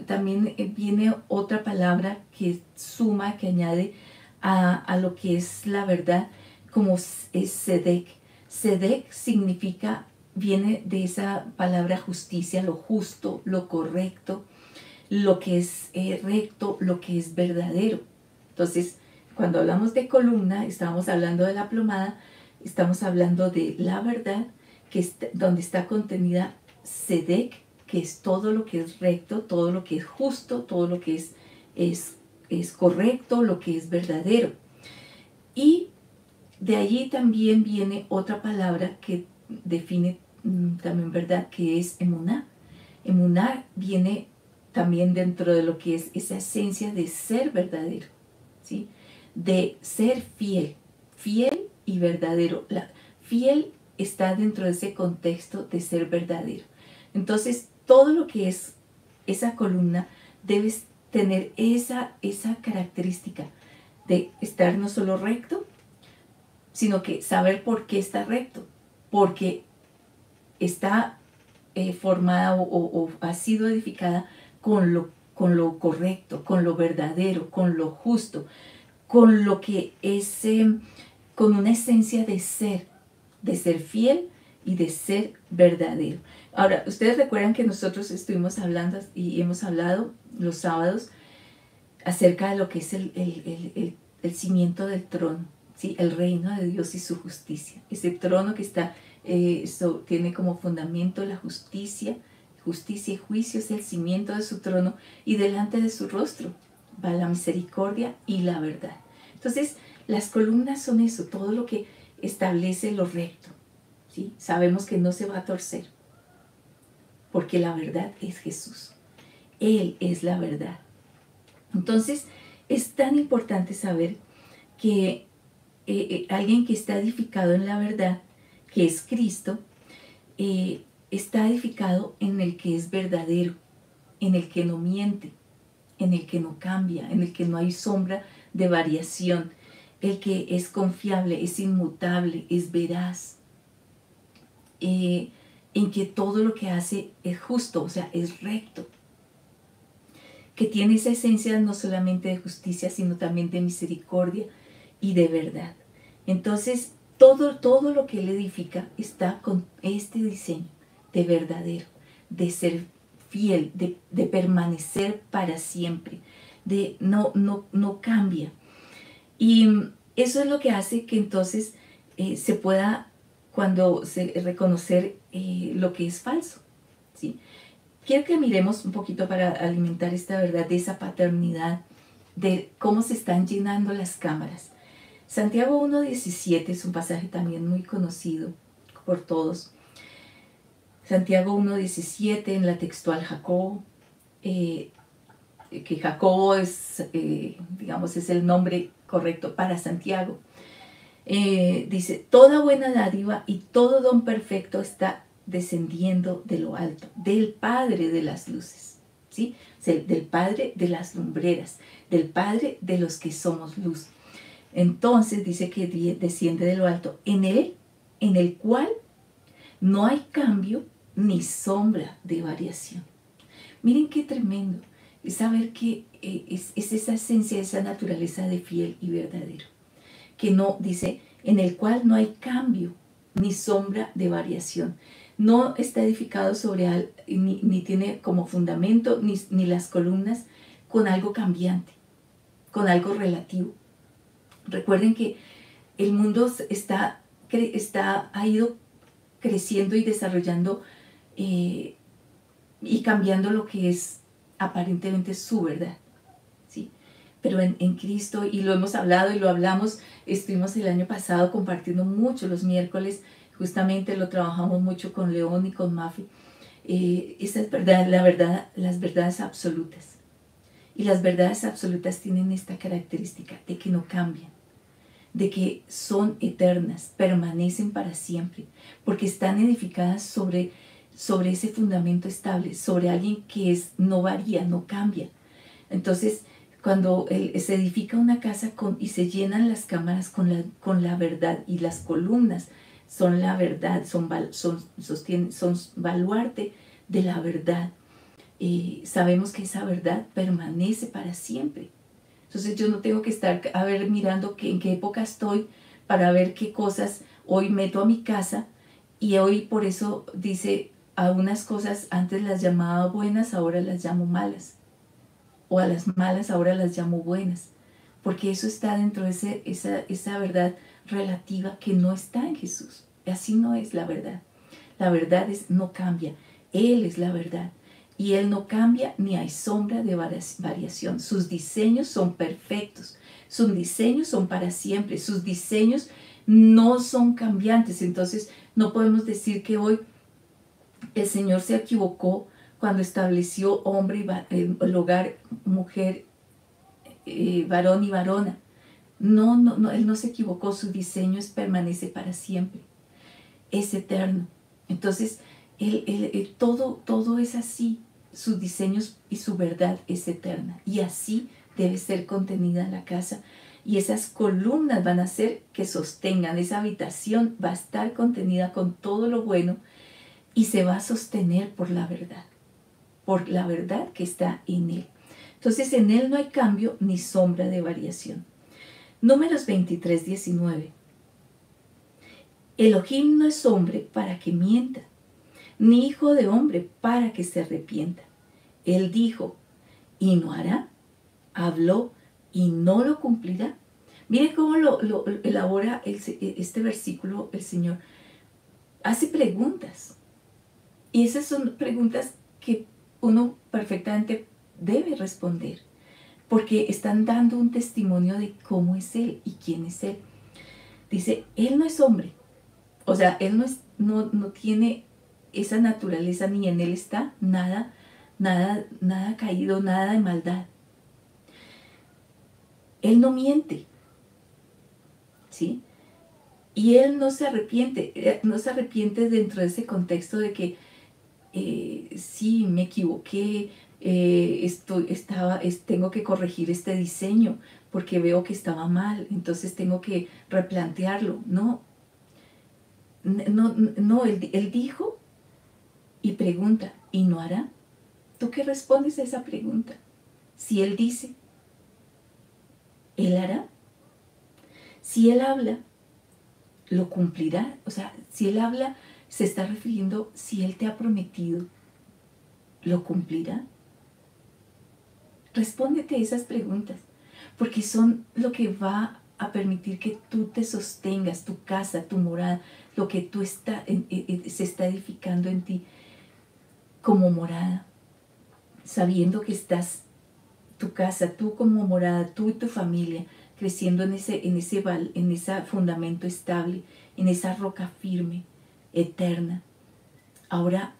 también viene otra palabra que suma, que añade a lo que es la verdad, como es sedek. Sedek significa, viene de esa palabra justicia, lo justo, lo correcto, lo que es recto, lo que es verdadero. Entonces, cuando hablamos de columna, estamos hablando de la plomada, estamos hablando de la verdad, donde está contenida Sedek, que es todo lo que es recto, todo lo que es justo, todo lo que es correcto, lo que es verdadero. Y de allí también viene otra palabra que define también verdad, que es emuná. Emuná viene también dentro de lo que es esa esencia de ser verdadero, ¿sí? De ser fiel, fiel y verdadero. Fiel está dentro de ese contexto de ser verdadero. Entonces, todo lo que es esa columna debe tener esa característica de estar no solo recto, sino que saber por qué está recto, porque está formada o ha sido edificada con lo correcto, con lo verdadero, con lo justo, con lo que es, con una esencia de ser fiel y de ser verdadero. Ahora, ustedes recuerdan que nosotros estuvimos hablando y hemos hablado los sábados acerca de lo que es el cimiento del trono, ¿sí? El reino de Dios y su justicia. Ese trono que está, tiene como fundamento la justicia. Justicia y juicio es el cimiento de su trono, y delante de su rostro va la misericordia y la verdad. Entonces, las columnas son eso, todo lo que establece lo recto, ¿sí? Sabemos que no se va a torcer, porque la verdad es Jesús. Él es la verdad. Entonces, es tan importante saber que alguien que está edificado en la verdad, que es Cristo, está edificado en el que es verdadero, en el que no miente, en el que no cambia, en el que no hay sombra de variación, el que es confiable, es inmutable, es veraz, en que todo lo que hace es justo, o sea, es recto, que tiene esa esencia no solamente de justicia, sino también de misericordia y de verdad. Entonces, todo lo que él edifica está con este diseño de verdadero, de ser fiel, de permanecer para siempre, de no cambia. Y eso es lo que hace que entonces se pueda reconocer lo que es falso, ¿sí? Quiero que miremos un poquito para alimentar esta verdad de esa paternidad, de cómo se están llenando las cámaras. Santiago 1:17 es un pasaje también muy conocido por todos. Santiago 1:17 en la textual Jacobo, que Jacobo es, digamos, es el nombre correcto para Santiago. Dice, toda buena dádiva y todo don perfecto está descendiendo de lo alto, del Padre de las luces, ¿sí? O sea, del Padre de las lumbreras, del Padre de los que somos luz. Entonces dice que desciende de lo alto, en el cual no hay cambio ni sombra de variación. Miren qué tremendo es saber que es esa esencia, esa naturaleza de fiel y verdadero, que no, dice, en el cual no hay cambio ni sombra de variación. No está edificado sobre ni tiene como fundamento ni las columnas con algo cambiante, con algo relativo. Recuerden que el mundo ha ido creciendo y desarrollando y cambiando lo que es aparentemente su verdad, ¿sí? Pero en Cristo, y lo hemos hablado y lo hablamos, estuvimos el año pasado compartiendo mucho los miércoles, justamente lo trabajamos mucho con León y con Mafi, esa es verdad, las verdades absolutas. Y las verdades absolutas tienen esta característica de que no cambian, de que son eternas, permanecen para siempre, porque están edificadas sobre ese fundamento estable, sobre alguien que no varía, no cambia. Entonces, cuando se edifica una casa y se llenan las cámaras con la verdad, y las columnas son la verdad, son baluarte de la verdad, sabemos que esa verdad permanece para siempre. Entonces yo no tengo que estar mirando en qué época estoy para ver qué cosas hoy meto a mi casa, y hoy por eso dice, a unas cosas antes las llamaba buenas, ahora las llamo malas, o a las malas ahora las llamo buenas, porque eso está dentro de esa verdad relativa que no está en Jesús. Así no es la verdad. La verdad no cambia, Él es la verdad. Y Él no cambia ni hay sombra de variación. Sus diseños son perfectos. Sus diseños son para siempre. Sus diseños no son cambiantes. Entonces no podemos decir que hoy el Señor se equivocó cuando estableció hombre y el hogar, mujer, varón y varona. No, Él no se equivocó. Su diseño permanece para siempre. Es eterno. Entonces, todo es así. Sus diseños y su verdad es eterna. Y así debe ser contenida la casa. Y esas columnas van a hacer que sostengan. Esa habitación va a estar contenida con todo lo bueno y se va a sostener por la verdad que está en Él. Entonces, en Él no hay cambio ni sombra de variación. Números 23:19. Elohim no es hombre para que mienta, ni hijo de hombre para que se arrepienta. Él dijo y no hará, habló y no lo cumplirá. Mire cómo lo elabora este versículo el Señor. Hace preguntas. Y esas son preguntas que uno perfectamente debe responder, porque están dando un testimonio de cómo es Él y quién es Él. Dice, Él no es hombre. O sea, Él no tiene esa naturaleza, ni en Él está nada caído, nada de maldad. Él no miente, ¿sí? Y Él no se arrepiente dentro de ese contexto de que sí, me equivoqué, tengo que corregir este diseño porque veo que estaba mal, entonces tengo que replantearlo. No, no, él dijo y pregunta, ¿y no hará? ¿Tú qué respondes a esa pregunta? Si Él dice, Él hará. Si Él habla, lo cumplirá. O sea, si Él habla, se está refiriendo, si Él te ha prometido, ¿lo cumplirá? Respóndete esas preguntas, porque son lo que va a permitir que tú te sostengas, tu casa, tu morada, lo que se está edificando en ti como morada, sabiendo que estás, tu casa, tú como morada, tú y tu familia, creciendo en ese fundamento estable, en esa roca firme, eterna. Ahora,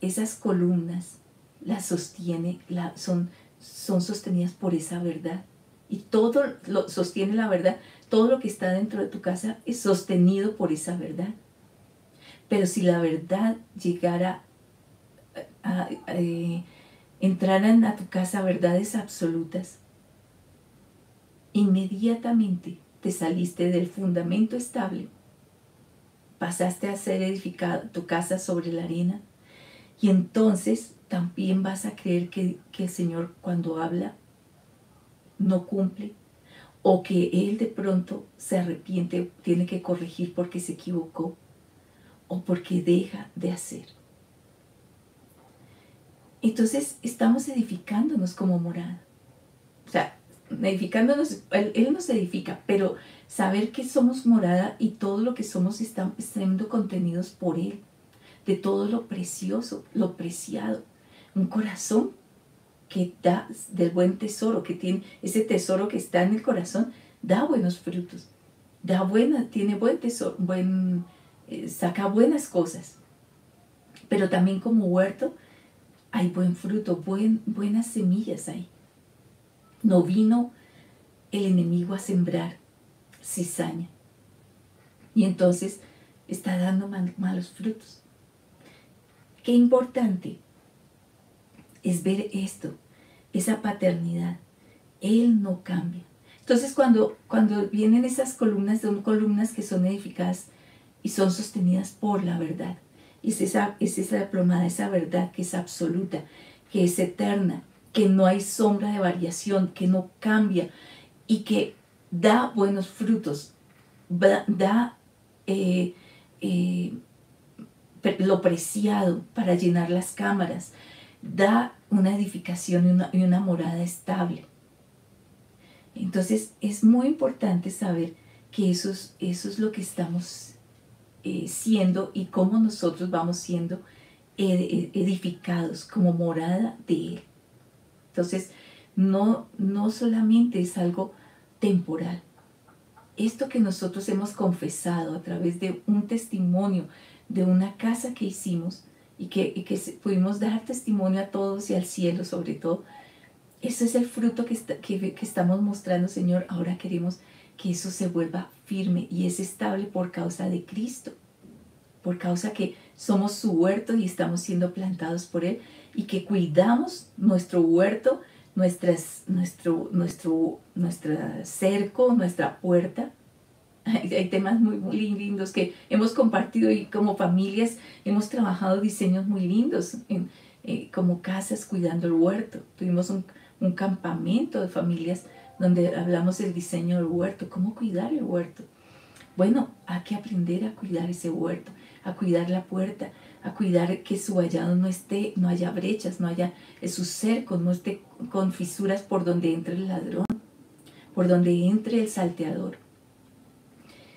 esas columnas las sostiene, son sostenidas por esa verdad. Y todo lo sostiene la verdad. Todo lo que está dentro de tu casa es sostenido por esa verdad. Pero si la verdad llegara entraran a tu casa verdades absolutas, inmediatamente te saliste del fundamento estable, pasaste a ser edificado tu casa sobre la arena, y entonces también vas a creer que el Señor cuando habla no cumple, o que Él de pronto se arrepiente, tiene que corregir porque se equivocó, o porque deja de hacer. Entonces estamos edificándonos como morada. O sea, edificándonos, Él nos edifica, pero saber que somos morada y todo lo que somos está siendo contenidos por Él, de todo lo precioso, lo preciado. Un corazón que da del buen tesoro, que tiene ese tesoro que está en el corazón, da buenos frutos, tiene buen tesoro, saca buenas cosas. Pero también como huerto hay buen fruto, buenas semillas ahí. No vino el enemigo a sembrar cizaña y entonces está dando malos frutos. Qué importante es ver esto, esa paternidad. Él no cambia. Entonces cuando vienen esas columnas, son columnas que son edificadas y son sostenidas por la verdad. Es esa plomada, esa verdad que es absoluta, que es eterna, que no hay sombra de variación, que no cambia y que da buenos frutos, da lo preciado para llenar las cámaras, da una edificación y una morada estable. Entonces es muy importante saber que eso es lo que estamos siendo y cómo nosotros vamos siendo edificados como morada de Él. Entonces no solamente es algo temporal. Esto que nosotros hemos confesado a través de un testimonio de una casa que hicimos y que pudimos dar testimonio a todos y al cielo sobre todo, eso es el fruto que estamos mostrando, Señor. Ahora queremos que eso se vuelva firme y es estable por causa de Cristo, por causa que somos su huerto y estamos siendo plantados por Él y que cuidamos nuestro huerto, nuestro cerco, nuestra puerta. Hay temas muy lindos que hemos compartido y como familias hemos trabajado diseños muy lindos como casas cuidando el huerto. Tuvimos un campamento de familias donde hablamos del diseño del huerto, cómo cuidar el huerto. Bueno, hay que aprender a cuidar ese huerto, a cuidar la puerta, a cuidar que su vallado no haya brechas, no haya sus cercos, no esté con fisuras por donde entre el ladrón, por donde entre el salteador.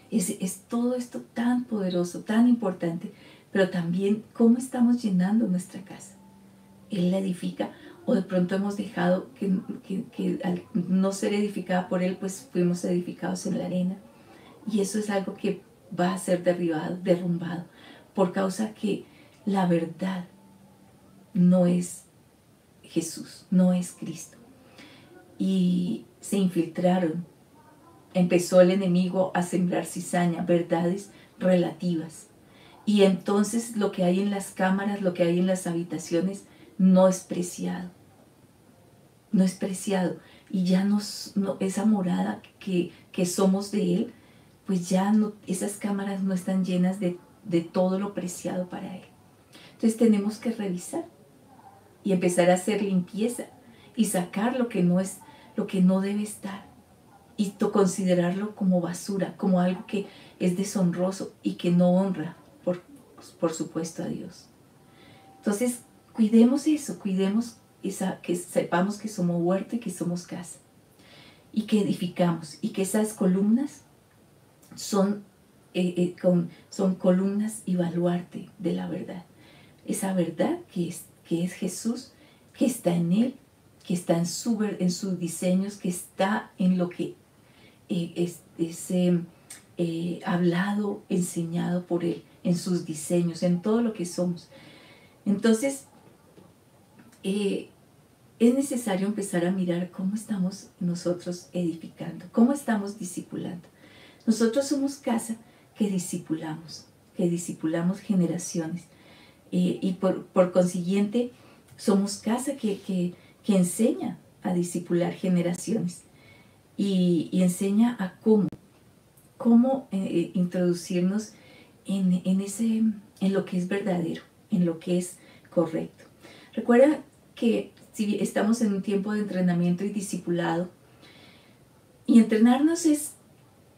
Es todo esto tan poderoso, tan importante, pero también cómo estamos llenando nuestra casa. Él la edifica, o de pronto hemos dejado que al no ser edificada por Él, pues fuimos edificados en la arena. Y eso es algo que va a ser derrumbado, por causa que la verdad no es Jesús, no es Cristo. Y se infiltraron. Empezó el enemigo a sembrar cizaña, verdades relativas. Y entonces lo que hay en las cámaras, lo que hay en las habitaciones, no es preciado. No es preciado. Y ya esa morada que somos de Él, pues ya no, esas cámaras no están llenas de todo lo preciado para Él. Entonces tenemos que revisar y empezar a hacer limpieza y sacar lo que no es, lo que no debe estar, y considerarlo como basura, como algo que es deshonroso y que no honra, por supuesto, a Dios. Entonces, cuidemos eso, cuidemos que sepamos que somos huerto y que somos casa, y que edificamos, y que esas columnas son columnas y baluarte de la verdad. Esa verdad que es Jesús, que está en Él, que está en sus diseños, que está en lo que es hablado, enseñado por Él, en sus diseños, en todo lo que somos. Entonces, es necesario empezar a mirar cómo estamos nosotros edificando, cómo estamos discipulando. Nosotros somos casa que discipulamos generaciones, y por consiguiente somos casa que enseña a discipular generaciones, y enseña a cómo introducirnos en lo que es verdadero, en lo que es correcto. Recuerda que si estamos en un tiempo de entrenamiento y discipulado, y entrenarnos es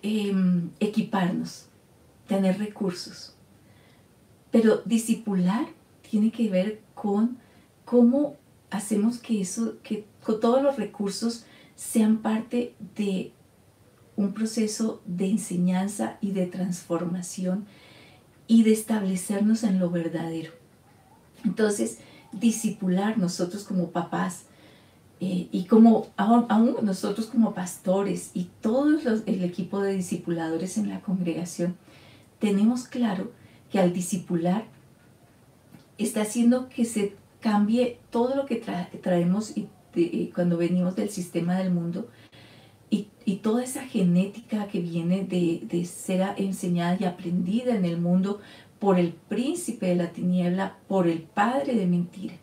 equiparnos, tener recursos, pero discipular tiene que ver con cómo hacemos que con todos los recursos sean parte de un proceso de enseñanza y de transformación y de establecernos en lo verdadero. Entonces, discipular nosotros como papás, y como aún nosotros como pastores y todo el equipo de discipuladores en la congregación, tenemos claro que al discipular está haciendo que se cambie todo lo que traemos cuando venimos del sistema del mundo, y toda esa genética que viene de ser enseñada y aprendida en el mundo por el príncipe de la tiniebla, por el padre de mentira.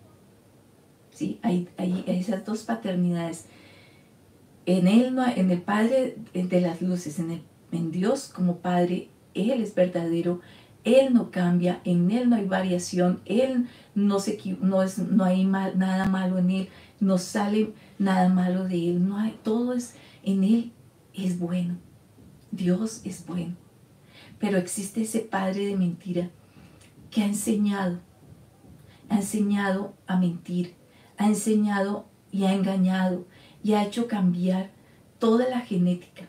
¿Sí? Hay esas dos paternidades. En el Padre de las luces, en Dios como Padre, Él es verdadero, Él no cambia, en Él no hay variación, Él no hay nada malo en Él, no sale nada malo de Él, todo es en Él, es bueno. Dios es bueno. Pero existe ese padre de mentira que ha enseñado a mentir, ha enseñado y ha engañado y ha hecho cambiar toda la genética,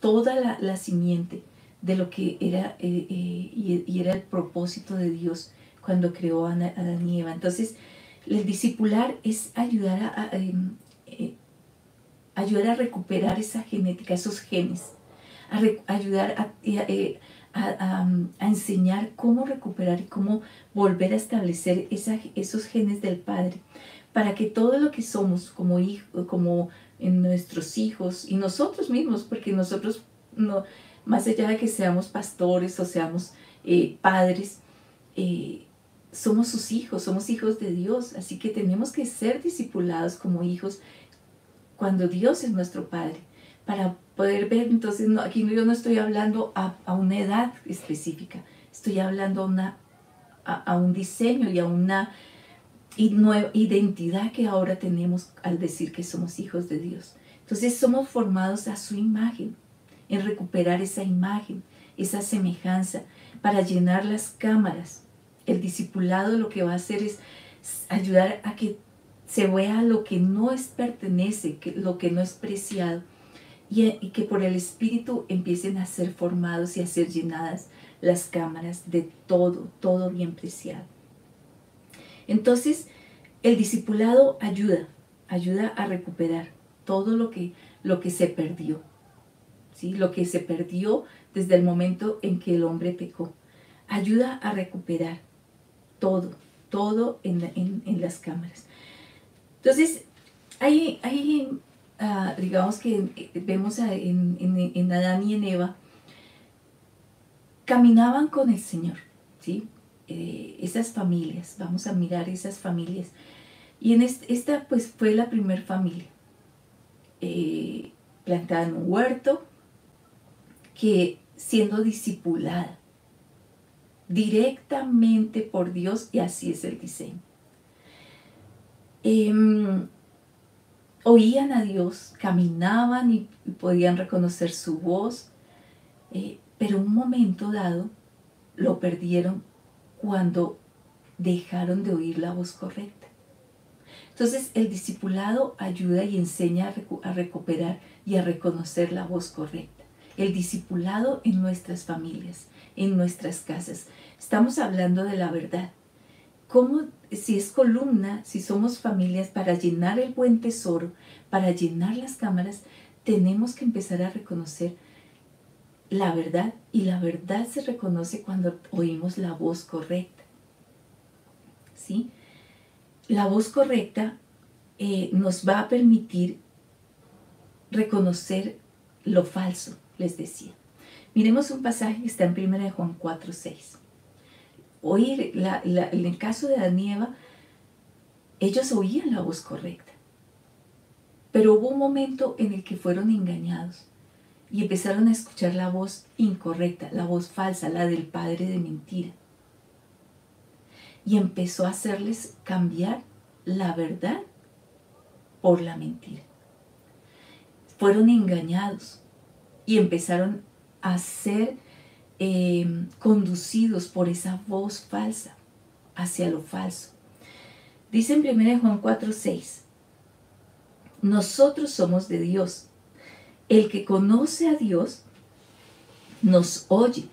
toda la simiente de lo que era, y era el propósito de Dios cuando creó a Adán y Eva. Entonces, el discipular es ayudar a recuperar esa genética, esos genes, ayudar a enseñar cómo recuperar y cómo volver a establecer esos genes del Padre, para que todo lo que somos como hijos, como en nuestros hijos y nosotros mismos, porque nosotros, no, más allá de que seamos pastores o seamos padres, somos sus hijos, somos hijos de Dios, así que tenemos que ser discipulados como hijos cuando Dios es nuestro Padre, para poder ver. Entonces, aquí yo no estoy hablando a una edad específica, estoy hablando a un diseño y a una nueva identidad que ahora tenemos al decir que somos hijos de Dios. Entonces, somos formados a su imagen, en recuperar esa imagen, esa semejanza, para llenar las cámaras. El discipulado lo que va a hacer es ayudar a que se vea lo que no es pertenece, lo que no es preciado, y que por el Espíritu empiecen a ser formados y a ser llenadas las cámaras de todo, todo bien preciado. Entonces, el discipulado ayuda a recuperar todo lo que se perdió, ¿sí? Lo que se perdió desde el momento en que el hombre pecó. Ayuda a recuperar todo, todo en las cámaras. Entonces, digamos que vemos en Adán y en Eva, caminaban con el Señor, ¿sí? Esas familias, vamos a mirar esas familias. Y esta pues fue la primer familia, plantada en un huerto, que siendo discipulada directamente por Dios, y así es el diseño. Oían a Dios, caminaban y podían reconocer su voz, pero un momento dado lo perdieron cuando dejaron de oír la voz correcta. Entonces el discipulado ayuda y enseña a recuperar y a reconocer la voz correcta. El discipulado en nuestras familias, en nuestras casas. Estamos hablando de la verdad. ¿Cómo, si es columna, si somos familias, para llenar el buen tesoro, para llenar las cámaras, tenemos que empezar a reconocer la verdad, y la verdad se reconoce cuando oímos la voz correcta, ¿sí? La voz correcta nos va a permitir reconocer lo falso, les decía. Miremos un pasaje que está en 1 Juan 4:6. Oír, en el caso de Adán y Eva, ellos oían la voz correcta, pero hubo un momento en el que fueron engañados y empezaron a escuchar la voz incorrecta, la voz falsa, la del padre de mentira. Y empezó a hacerles cambiar la verdad por la mentira. Fueron engañados y empezaron a ser conducidos por esa voz falsa hacia lo falso. Dice en 1 Juan 4:6, nosotros somos de Dios. El que conoce a Dios nos oye.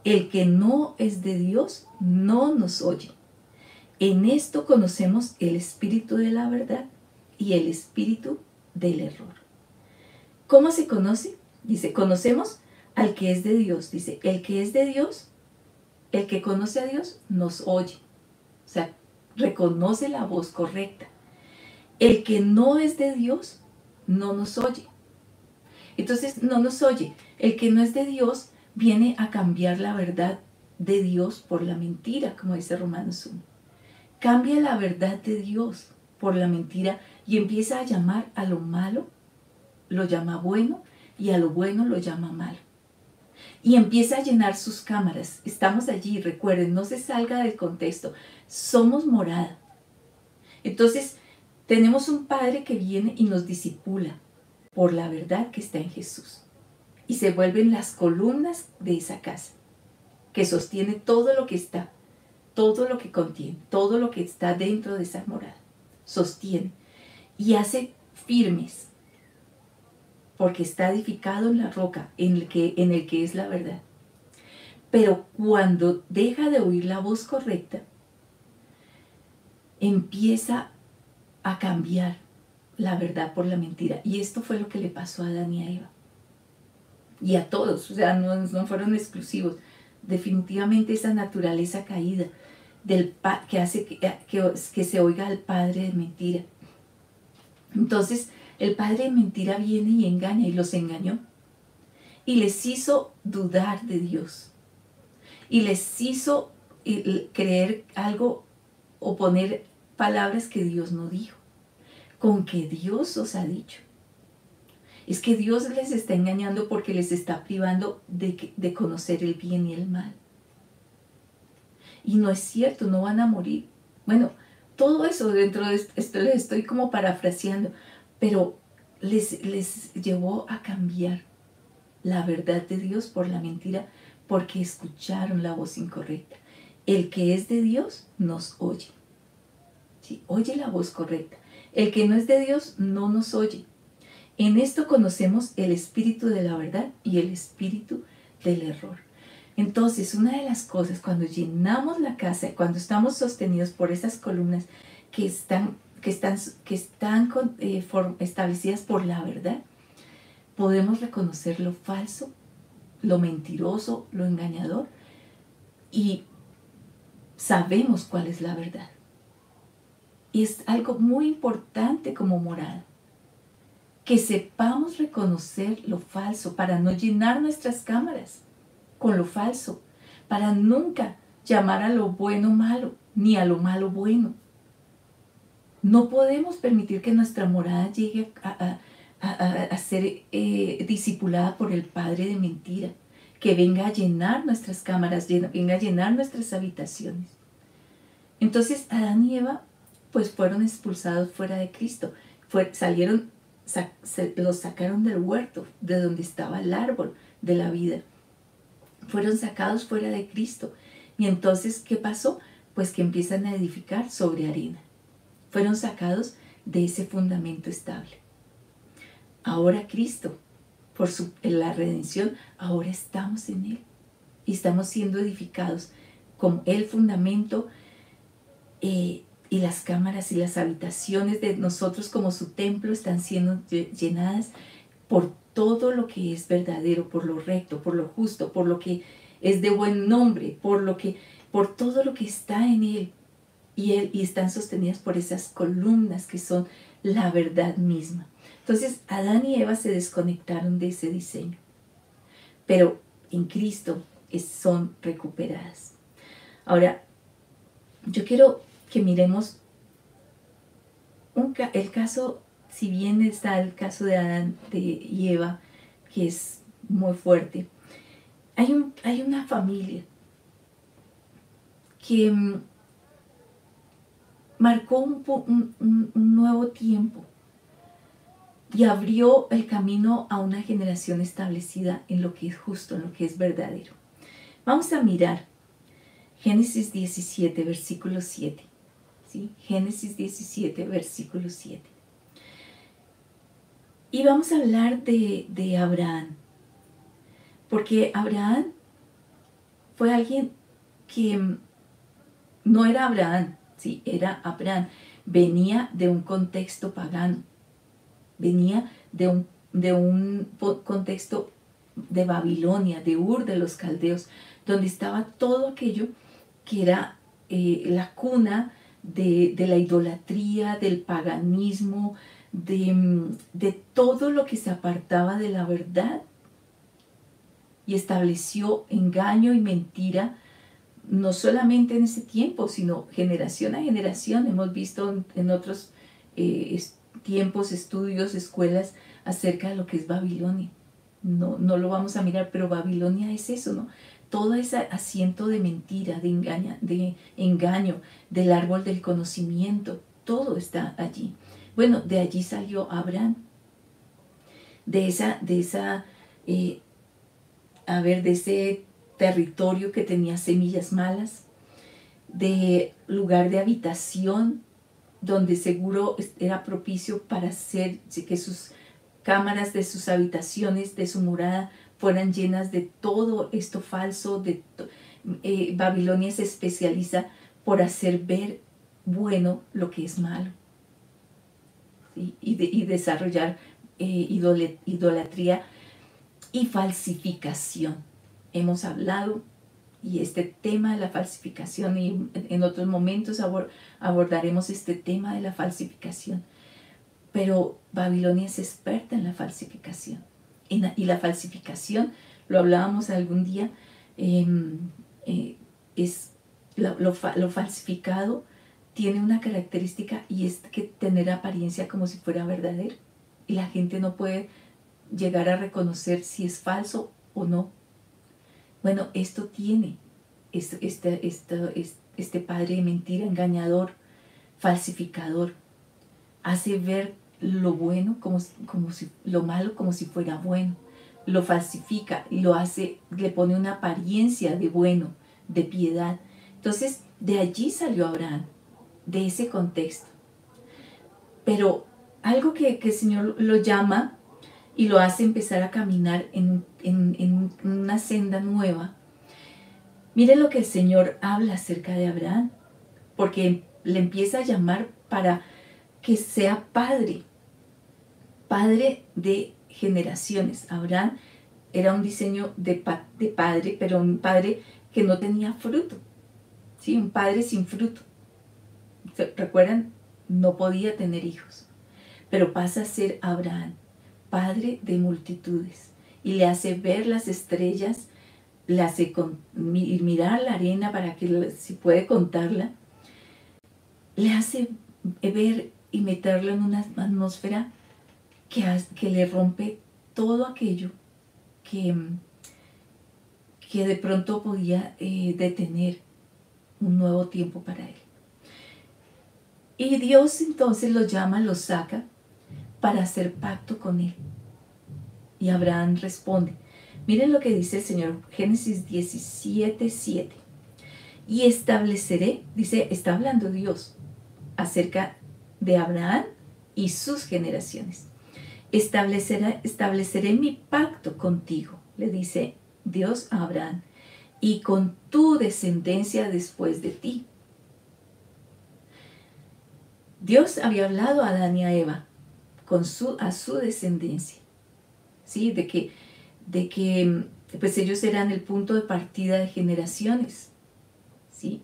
El que no es de Dios no nos oye. En esto conocemos el espíritu de la verdad y el espíritu del error. ¿Cómo se conoce? Dice, conocemos al que es de Dios. Dice, el que es de Dios, el que conoce a Dios, nos oye. O sea, reconoce la voz correcta. El que no es de Dios, no nos oye. Entonces, no nos oye. El que no es de Dios viene a cambiar la verdad de Dios por la mentira, como dice Romanos 1. Cambia la verdad de Dios por la mentira y empieza a llamar a lo malo, lo llama bueno, y a lo bueno lo llama malo. Y empieza a llenar sus cámaras. Estamos allí, recuerden, no se salga del contexto. Somos morada. Entonces, tenemos un Padre que viene y nos discipula por la verdad que está en Jesús. Y se vuelven las columnas de esa casa, que sostiene todo lo que está, todo lo que contiene, todo lo que está dentro de esa morada. Sostiene y hace firmes, porque está edificado en la roca, en el que es la verdad. Pero cuando deja de oír la voz correcta, empieza a cambiar la verdad por la mentira. Y esto fue lo que le pasó a Adán y a Eva. Y a todos, o sea, no fueron exclusivos. Definitivamente esa naturaleza caída que hace que se oiga al padre de mentira. Entonces, el padre de mentira viene y engaña, y los engañó. Y les hizo dudar de Dios. Y les hizo creer algo o poner palabras que Dios no dijo. Con que Dios os ha dicho. Es que Dios les está engañando porque les está privando de conocer el bien y el mal. Y no es cierto, no van a morir. Bueno, todo eso dentro de esto les estoy como parafraseando, pero les llevó a cambiar la verdad de Dios por la mentira, porque escucharon la voz incorrecta. El que es de Dios nos oye. ¿Sí? Oye la voz correcta. El que no es de Dios no nos oye. En esto conocemos el espíritu de la verdad y el espíritu del error. Entonces, una de las cosas, cuando llenamos la casa, cuando estamos sostenidos por esas columnas que están establecidas por la verdad, podemos reconocer lo falso, lo mentiroso, lo engañador, y sabemos cuál es la verdad. Y es algo muy importante como morada, que sepamos reconocer lo falso para no llenar nuestras cámaras con lo falso, para nunca llamar a lo bueno malo, ni a lo malo bueno. No podemos permitir que nuestra morada llegue a ser discipulada por el padre de mentira, que venga a llenar nuestras cámaras, venga a llenar nuestras habitaciones. Entonces Adán y Eva pues fueron expulsados fuera de Cristo, los sacaron del huerto, de donde estaba el árbol de la vida. Fueron sacados fuera de Cristo. Y entonces, ¿qué pasó? Pues que empiezan a edificar sobre arena. Fueron sacados de ese fundamento estable. Ahora Cristo, en la redención, ahora estamos en Él. Y estamos siendo edificados con el fundamento y las cámaras y las habitaciones de nosotros como su templo están siendo llenadas por todo lo que es verdadero, por lo recto, por lo justo, por lo que es de buen nombre, por todo lo que está en Él. Y están sostenidas por esas columnas que son la verdad misma. Entonces, Adán y Eva se desconectaron de ese diseño, pero en Cristo son recuperadas. Ahora, yo quiero que miremos el caso, si bien está el caso de Adán y Eva, que es muy fuerte. Hay una familia que marcó un nuevo tiempo y abrió el camino a una generación establecida en lo que es justo, en lo que es verdadero. Vamos a mirar Génesis 17, versículo 7. ¿Sí? Génesis 17, versículo 7. Y vamos a hablar de Abraham, porque Abraham fue alguien que no era Abraham, sí, era Abraham. Venía de un contexto pagano, venía de un contexto de Babilonia, de Ur de los Caldeos, donde estaba todo aquello que era la cuna de la idolatría, del paganismo, de todo lo que se apartaba de la verdad, y estableció engaño y mentira, no solamente en ese tiempo, sino generación a generación. Hemos visto en otros tiempos, estudios, escuelas acerca de lo que es Babilonia. No lo vamos a mirar, pero Babilonia es eso, ¿no? Todo ese asiento de mentira, de engaño, del árbol del conocimiento, todo está allí. Bueno, de allí salió Abraham, de ese territorio que tenía semillas malas, de lugar de habitación donde seguro era propicio para hacer que sus cámaras de sus habitaciones, de su morada, fueran llenas de todo esto falso. Babilonia se especializa por hacer ver bueno lo que es malo, ¿sí? y desarrollar idolatría y falsificación. Hemos hablado, y este tema de la falsificación, y en otros momentos abordaremos este tema de la falsificación. Pero Babilonia es experta en la falsificación. Y la falsificación, lo hablábamos algún día, es lo falsificado tiene una característica, y es que tener apariencia como si fuera verdadero. Y la gente no puede llegar a reconocer si es falso o no. Bueno, esto tiene este padre de mentira, engañador, falsificador. Hace ver lo bueno lo malo como si fuera bueno. Lo falsifica y le pone una apariencia de bueno, de piedad. Entonces, de allí salió Abraham, de ese contexto. Pero algo que el Señor lo llama y lo hace empezar a caminar en una senda nueva. Mire lo que el Señor habla acerca de Abraham, porque le empieza a llamar para que sea padre, padre de generaciones. Abraham era un diseño de padre, pero un padre que no tenía fruto, ¿sí? Un padre sin fruto. ¿Recuerdan? No podía tener hijos, pero pasa a ser Abraham, padre de multitudes, y le hace ver las estrellas, le hace mirar la arena para que si puede contarla, le hace ver y meterlo en una atmósfera que le rompe todo aquello que, que de pronto podía detener un nuevo tiempo para él. Y Dios entonces lo llama, lo saca para hacer pacto con él. Y Abraham responde. Miren lo que dice el Señor, Génesis 17:7. Y estableceré, dice, está hablando Dios acerca de Abraham y sus generaciones. Estableceré mi pacto contigo, le dice Dios a Abraham, y con tu descendencia después de ti. Dios había hablado a Adán y a Eva a su descendencia, ¿sí? De que pues ellos eran el punto de partida de generaciones, ¿sí?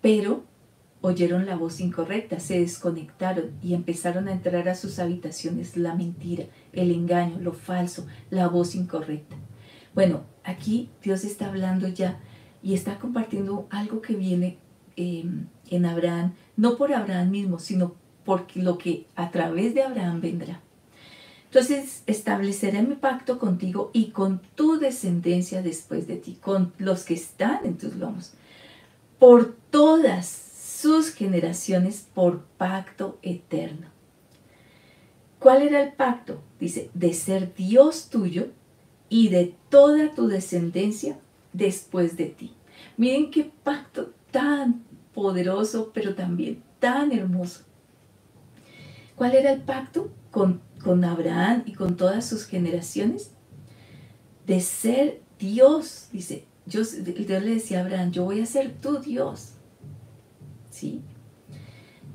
Pero oyeron la voz incorrecta, se desconectaron y empezaron a entrar a sus habitaciones la mentira, el engaño, lo falso, la voz incorrecta. Bueno, aquí Dios está hablando ya y está compartiendo algo que viene en Abraham, no por Abraham mismo, sino por lo que a través de Abraham vendrá. Entonces estableceré mi pacto contigo y con tu descendencia después de ti, con los que están en tus lomos, por todas sus generaciones, por pacto eterno. ¿Cuál era el pacto? Dice, de ser Dios tuyo y de toda tu descendencia después de ti. Miren qué pacto tan poderoso, pero también tan hermoso. ¿Cuál era el pacto con Abraham y con todas sus generaciones? De ser Dios, dice, Dios le decía a Abraham, yo voy a ser tu Dios, ¿sí?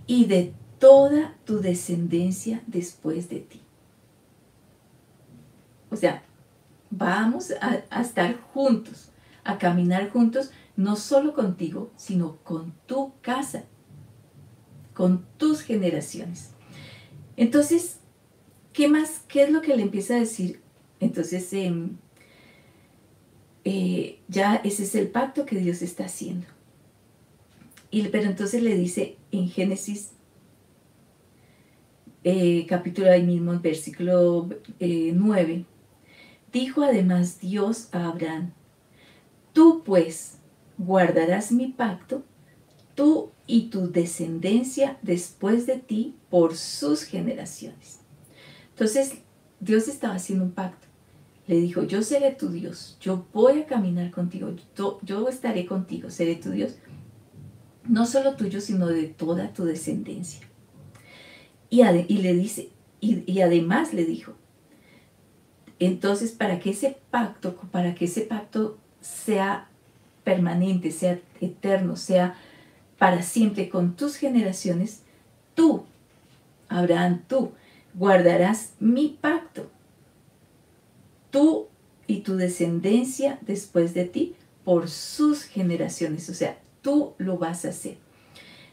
Y de toda tu descendencia después de ti. O sea, vamos a estar juntos, a caminar juntos, no solo contigo, sino con tu casa, con tus generaciones. Entonces, ¿qué más? ¿Qué es lo que le empieza a decir? Entonces, ya ese es el pacto que Dios está haciendo. Pero entonces le dice en Génesis, capítulo ahí mismo, versículo 9, dijo además Dios a Abraham, tú pues guardarás mi pacto, tú y tu descendencia después de ti por sus generaciones. Entonces Dios estaba haciendo un pacto. Le dijo, yo seré tu Dios, yo voy a caminar contigo, yo estaré contigo, seré tu Dios, no solo tuyo, sino de toda tu descendencia. Y le dice, y además le dijo, entonces para que ese pacto sea permanente, sea eterno, sea para siempre con tus generaciones, tú, Abraham, tú guardarás mi pacto, tú y tu descendencia después de ti por sus generaciones, o sea, tú lo vas a hacer.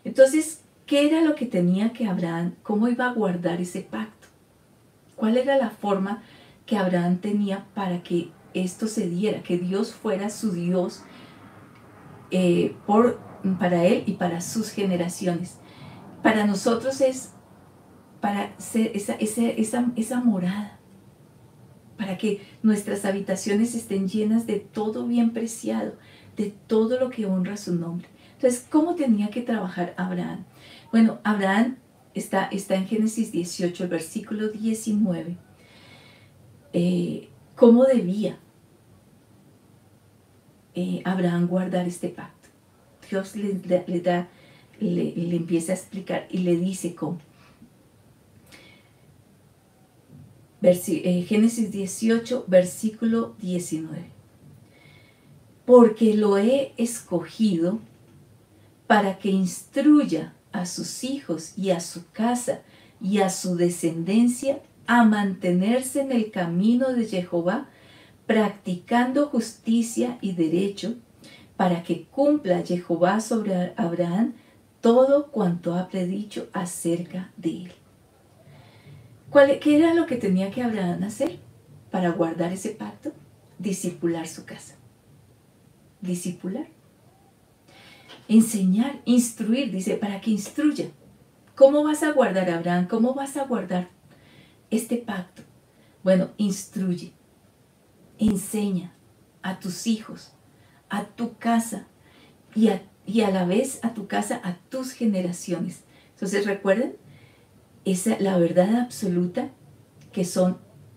Entonces, ¿qué era lo que tenía que Abraham, cómo iba a guardar ese pacto? ¿Cuál era la forma que Abraham tenía para que esto se diera, que Dios fuera su Dios para él y para sus generaciones? Para nosotros es para ser esa morada, para que nuestras habitaciones estén llenas de todo bien preciado, de todo lo que honra su nombre. Entonces, ¿cómo tenía que trabajar Abraham? Bueno, Abraham está en Génesis 18, el versículo 19. ¿Cómo debía Abraham guardar este pacto? Dios le empieza a explicar y le dice cómo. Génesis 18, versículo 19. Porque lo he escogido para que instruya a sus hijos y a su casa y a su descendencia a mantenerse en el camino de Jehová, practicando justicia y derecho, para que cumpla Jehová sobre Abraham todo cuanto ha predicho acerca de él. ¿Qué era lo que tenía que Abraham hacer para guardar ese pacto? Discipular su casa. Discipular. Enseñar, instruir, dice, para que instruya. ¿Cómo vas a guardar, Abraham? ¿Cómo vas a guardar este pacto? Bueno, instruye, enseña a tus hijos, a tu casa y a la vez a tu casa, a tus generaciones. Entonces, recuerden, la verdad absoluta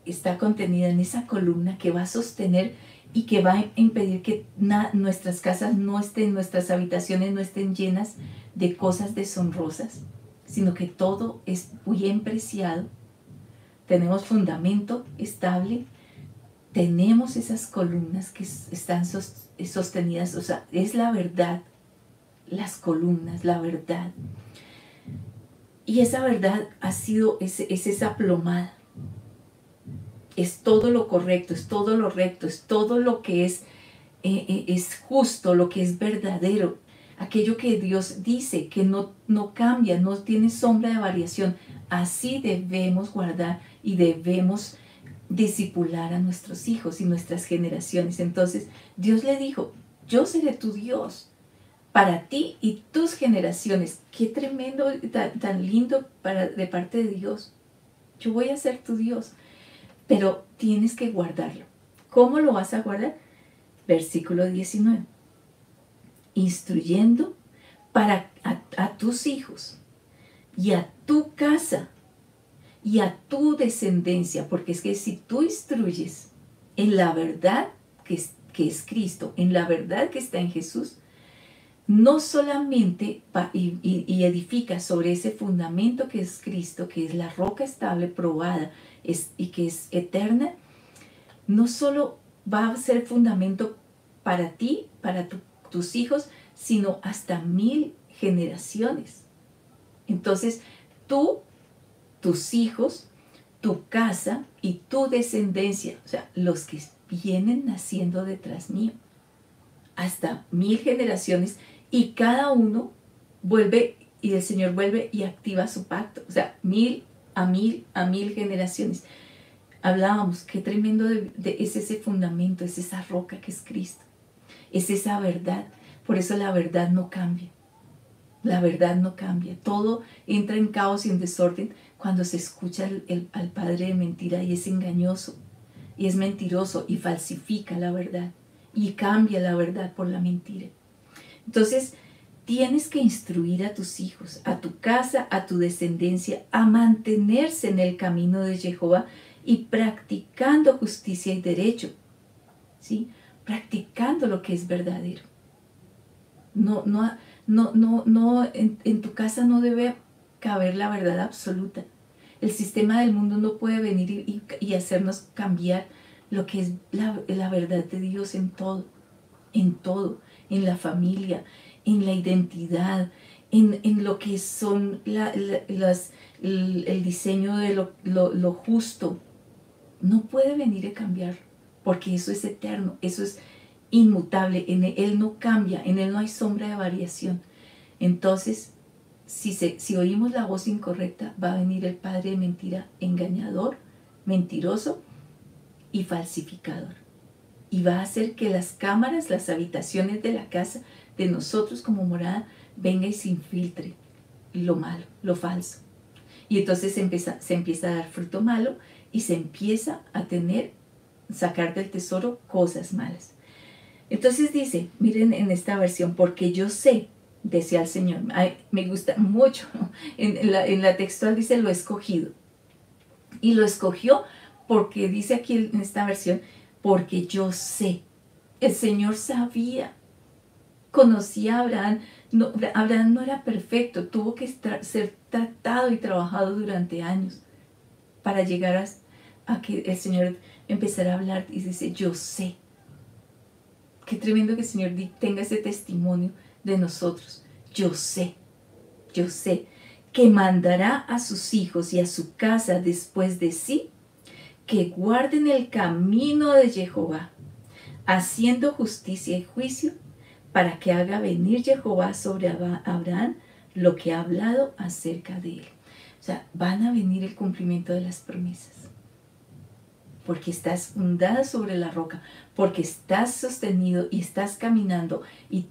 está contenida en esa columna que va a sostener y que va a impedir que nuestras casas nuestras habitaciones no estén llenas de cosas deshonrosas, sino que todo es bien preciado. Tenemos fundamento estable, tenemos esas columnas que están sostenidas, o sea, es la verdad, las columnas, la verdad. Y esa verdad es esa plomada. Es todo lo correcto, es todo lo recto, es todo lo que es justo, lo que es verdadero. Aquello que Dios dice, que no cambia, no tiene sombra de variación. Así debemos guardar y debemos discipular a nuestros hijos y nuestras generaciones. Entonces, Dios le dijo, yo seré tu Dios para ti y tus generaciones. Qué tremendo, tan lindo de parte de Dios. Yo voy a ser tu Dios, pero tienes que guardarlo. ¿Cómo lo vas a guardar? Versículo 19. Instruyendo a tus hijos y a tu casa y a tu descendencia, porque es que si tú instruyes en la verdad que es Cristo, en la verdad que está en Jesús, no solamente y edifica sobre ese fundamento que es Cristo, que es la roca estable, probada y que es eterna, no solo va a ser fundamento para ti, para tus hijos, sino hasta 1000 generaciones. Entonces, tus hijos, tu casa y tu descendencia, o sea, los que vienen naciendo detrás mío, hasta 1000 generaciones, y cada uno vuelve, y el Señor vuelve y activa su pacto, o sea, 1000 a 1000 generaciones. Hablábamos, qué tremendo es ese fundamento, es esa roca que es Cristo, es esa verdad. Por eso la verdad no cambia. La verdad no cambia. Todo entra en caos y en desorden cuando se escucha al padre de mentira y es engañoso y es mentiroso y falsifica la verdad y cambia la verdad por la mentira. Entonces, tienes que instruir a tus hijos, a tu casa, a tu descendencia, a mantenerse en el camino de Jehová y practicando justicia y derecho, ¿sí? Practicando lo que es verdadero. En tu casa no debe caber la verdad absoluta. El sistema del mundo no puede venir y hacernos cambiar lo que es la verdad de Dios en todo, en la familia, en la identidad, en lo que son el diseño de lo justo. No puede venir a cambiar, porque eso es eterno, eso es inmutable, en Él no cambia, en Él no hay sombra de variación. Entonces, si oímos la voz incorrecta, va a venir el padre de mentira, engañador, mentiroso y falsificador. Y va a hacer que las cámaras, las habitaciones de la casa de nosotros como morada, venga y se infiltre lo malo, lo falso. Y entonces se empieza a dar fruto malo y se empieza a sacar del tesoro cosas malas. Entonces dice, miren en esta versión, porque yo sé, decía el Señor, me gusta mucho, en la textual dice lo escogido. Y lo escogió porque dice aquí en esta versión, porque yo sé. El Señor sabía, conocía a Abraham. No, Abraham no era perfecto, tuvo que ser tratado y trabajado durante años para llegar a que el Señor empezara a hablar y dice, yo sé. Qué tremendo que el Señor tenga ese testimonio de nosotros. Yo sé que mandará a sus hijos y a su casa después de sí, que guarden el camino de Jehová, haciendo justicia y juicio, para que haga venir Jehová sobre Abraham lo que ha hablado acerca de él. O sea, van a venir el cumplimiento de las promesas. Porque estás fundada sobre la roca, porque estás sostenido y estás caminando y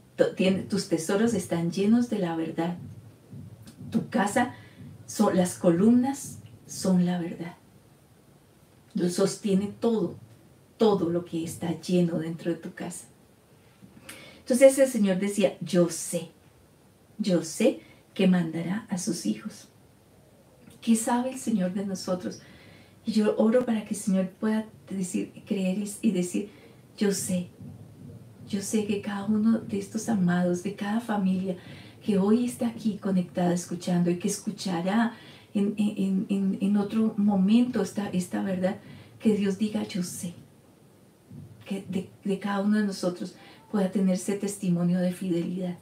tus tesoros están llenos de la verdad. Tu casa, las columnas son la verdad. Lo sostiene todo lo que está lleno dentro de tu casa. Entonces el Señor decía, yo sé que mandará a sus hijos. ¿Qué sabe el Señor de nosotros? Y yo oro para que el Señor pueda decir, creer y decir, yo sé que cada uno de estos amados, de cada familia que hoy está aquí conectada, escuchando y que escuchará en otro momento esta verdad, que Dios diga, yo sé, que de cada uno de nosotros pueda tener ese testimonio de fidelidad,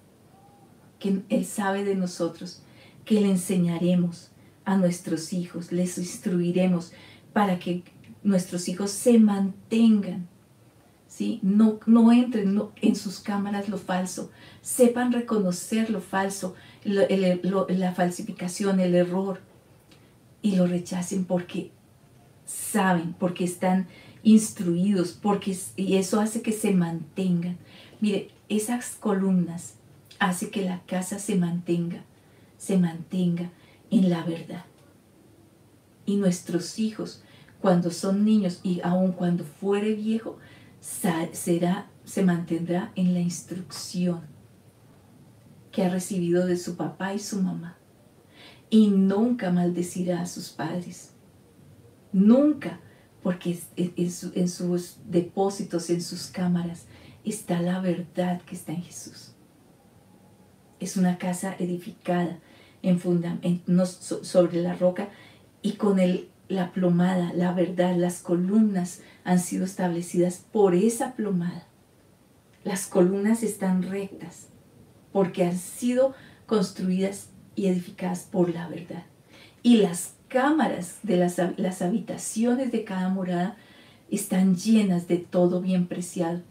que Él sabe de nosotros, que le enseñaremos a nuestros hijos, les instruiremos para que nuestros hijos se mantengan, ¿sí? No entren en sus cámaras lo falso, sepan reconocer lo falso, la falsificación, el error, y lo rechacen porque saben, porque están instruidos, y eso hace que se mantengan. Mire, esas columnas hace que la casa se mantenga en la verdad. Y nuestros hijos, cuando son niños y aun cuando fuere viejo, se mantendrá en la instrucción que ha recibido de su papá y su mamá. Y nunca maldecirá a sus padres. Nunca, porque en sus depósitos, en sus cámaras, está la verdad que está en Jesús. Es una casa edificada sobre la roca y con la plomada, la verdad, las columnas han sido establecidas por esa plomada. Las columnas están rectas porque han sido construidas y edificadas por la verdad. Y las cámaras de las habitaciones de cada morada están llenas de todo bien preciado,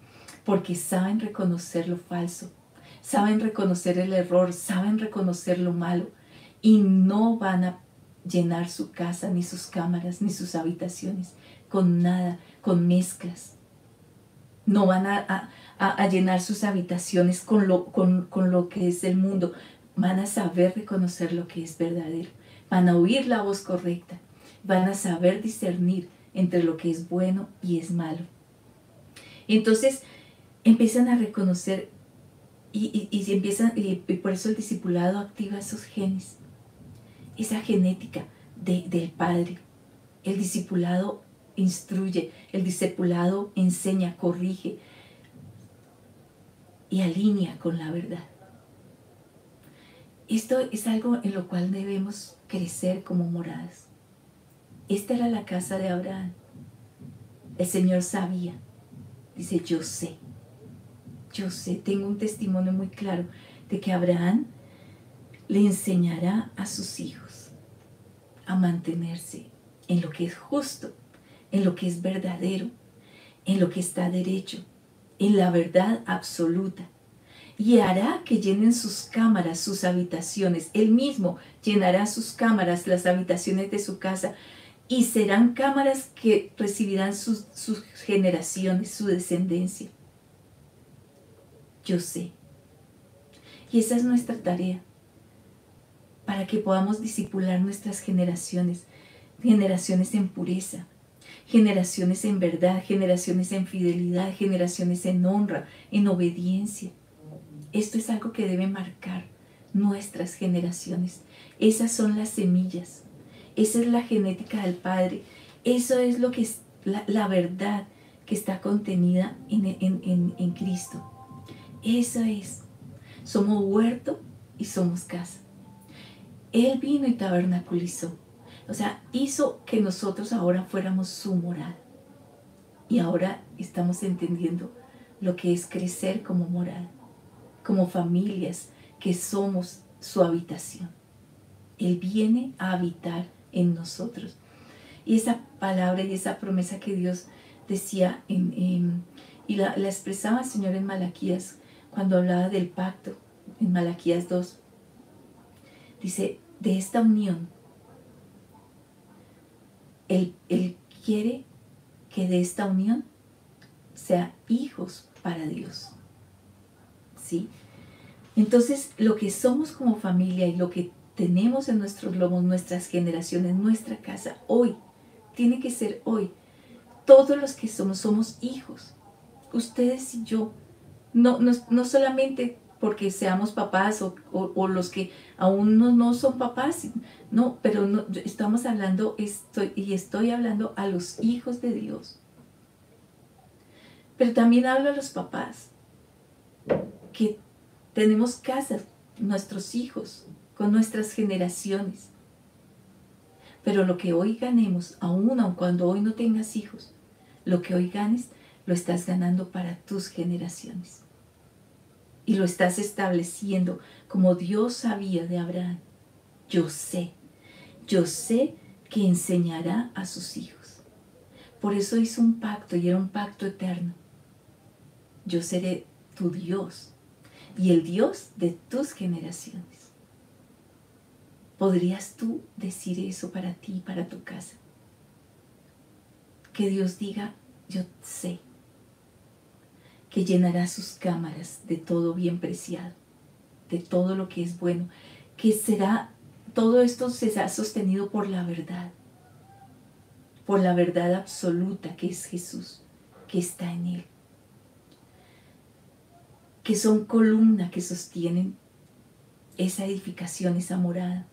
porque saben reconocer lo falso, saben reconocer el error, saben reconocer lo malo, y no van a llenar su casa, ni sus cámaras, ni sus habitaciones con nada, con mezclas. No van a llenar sus habitaciones con lo que es el mundo. Van a saber reconocer lo que es verdadero. Van a oír la voz correcta. Van a saber discernir entre lo que es bueno y es malo. Entonces empiezan a reconocer y por eso el discipulado activa esos genes, esa genética del Padre. El discipulado instruye, el discipulado enseña, corrige y alinea con la verdad. Esto es algo en lo cual debemos crecer como moradas. Esta era la casa de Abraham. El Señor sabía. Dice, yo sé, tengo un testimonio muy claro de que Abraham le enseñará a sus hijos a mantenerse en lo que es justo, en lo que es verdadero, en lo que está derecho, en la verdad absoluta. Y hará que llenen sus cámaras, sus habitaciones. Él mismo llenará sus cámaras, las habitaciones de su casa, y serán cámaras que recibirán sus generaciones, su descendencia. Yo sé. Y esa es nuestra tarea, para que podamos discipular nuestras generaciones en pureza, generaciones en verdad, generaciones en fidelidad, generaciones en honra, en obediencia. Esto es algo que debe marcar nuestras generaciones. Esas son las semillas. Esa es la genética del Padre. Eso es lo que es la verdad que está contenida en Cristo. Eso es. Somos huerto y somos casa. Él vino y tabernaculizó. O sea, hizo que nosotros ahora fuéramos su morada. Y ahora estamos entendiendo lo que es crecer como morada, como familias que somos su habitación. Él viene a habitar en nosotros. Y esa palabra y esa promesa que Dios decía y la expresaba el Señor en Malaquías cuando hablaba del pacto, en Malaquías 2, dice, de esta unión, Él quiere que de esta unión sea hijos para Dios. ¿Sí? Entonces, lo que somos como familia y lo que tenemos en nuestros lomos, nuestras generaciones, nuestra casa, hoy, tiene que ser hoy. Todos los que somos hijos. Ustedes y yo. No solamente porque seamos papás o los que aún no son papás, no, pero no, estamos hablando, estoy hablando a los hijos de Dios. Pero también hablo a los papás que tenemos casas, nuestros hijos, con nuestras generaciones. Pero lo que hoy ganemos, aun cuando hoy no tengas hijos, lo que hoy ganes, lo estás ganando para tus generaciones. Y lo estás estableciendo como Dios sabía de Abraham. Yo sé que enseñará a sus hijos. Por eso hizo un pacto y era un pacto eterno. Yo seré tu Dios y el Dios de tus generaciones. ¿Podrías tú decir eso para ti, para tu casa? Que Dios diga, yo sé que llenará sus cámaras de todo bien preciado, de todo lo que es bueno, que todo esto será sostenido por la verdad absoluta que es Jesús, que está en Él, que son columnas que sostienen esa edificación, esa morada,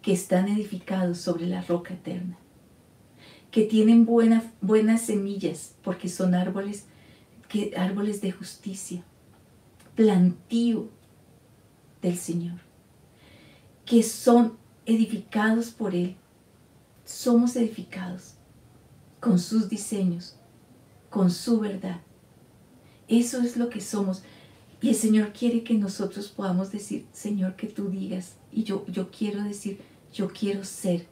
que están edificados sobre la roca eterna, que tienen buenas semillas, porque son árboles de justicia, plantío del Señor, que son edificados por Él. Somos edificados con sus diseños, con su verdad. Eso es lo que somos. Y el Señor quiere que nosotros podamos decir, Señor, que tú digas. Y yo quiero decir, yo quiero ser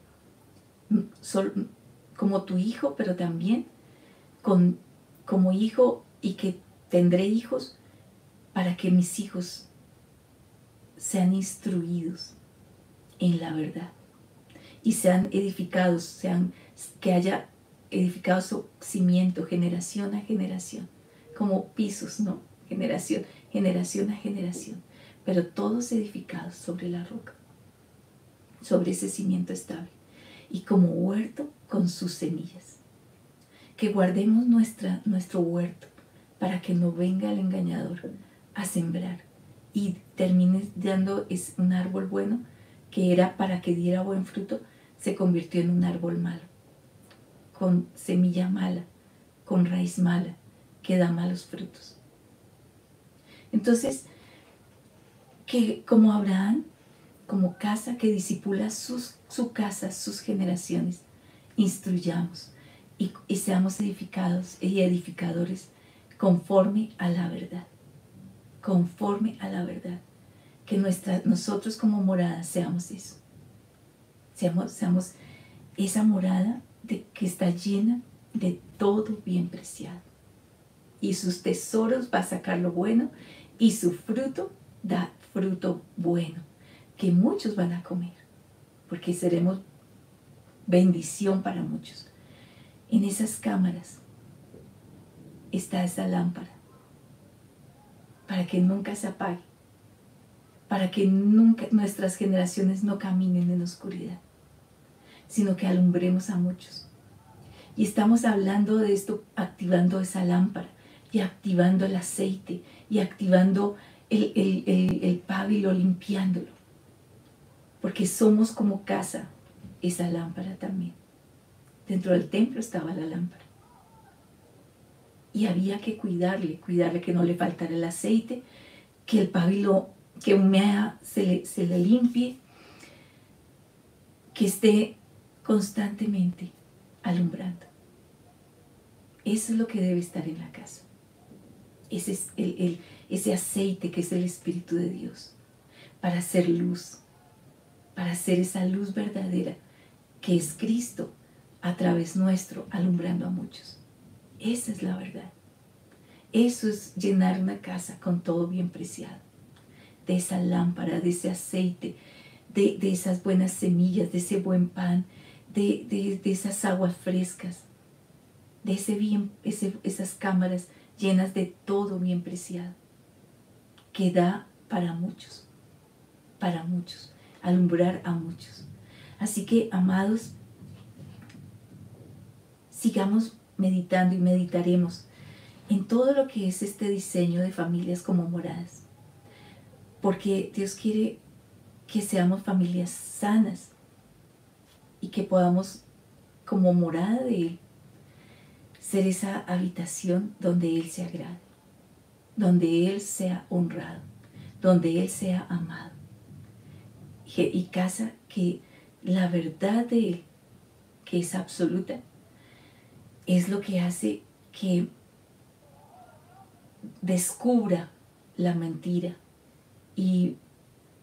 como tu hijo, pero también como hijo, y que tendré hijos para que mis hijos sean instruidos en la verdad y sean edificados, que haya edificado su cimiento generación a generación, como pisos, ¿no? Generación a generación, pero todos edificados sobre la roca, sobre ese cimiento estable, y como huerto con sus semillas. Que guardemos nuestro huerto para que no venga el engañador a sembrar y termine dando un árbol bueno, que era para que diera buen fruto, se convirtió en un árbol malo, con semilla mala, con raíz mala, que da malos frutos. Entonces, que como Abraham, como casa que disipula su casa, sus generaciones, instruyamos y seamos edificados y edificadores conforme a la verdad. Conforme a la verdad. Que nosotros como morada seamos eso. Seamos esa morada que está llena de todo bien preciado. Y sus tesoros va a sacar lo bueno, y su fruto da fruto bueno, que muchos van a comer, porque seremos bendición para muchos. En esas cámaras está esa lámpara, para que nunca se apague, para que nunca nuestras generaciones no caminen en oscuridad, sino que alumbremos a muchos. Y estamos hablando de esto, activando esa lámpara, y activando el aceite, y activando el pábilo, limpiándolo, porque somos como casa, esa lámpara también. Dentro del templo estaba la lámpara, y había que cuidarle que no le faltara el aceite, que el pábilo que humea se le limpie, que esté constantemente alumbrando. Eso es lo que debe estar en la casa. Ese es ese aceite que es el Espíritu de Dios, para hacer luz, para hacer esa luz verdadera que es Cristo a través nuestro, alumbrando a muchos. Esa es la verdad. Eso es llenar una casa con todo bien preciado, de esa lámpara, de ese aceite, de esas buenas semillas, de ese buen pan, de esas aguas frescas, de esas cámaras llenas de todo bien preciado, que da para muchos, alumbrar a muchos. Así que, amados, sigamos meditando y meditaremos en todo lo que es este diseño de familias como moradas, porque Dios quiere que seamos familias sanas y que podamos, como morada de Él, ser esa habitación donde Él se agrade, donde Él sea honrado, donde Él sea amado, y casa que la verdad de Él, que es absoluta, es lo que hace que descubra la mentira y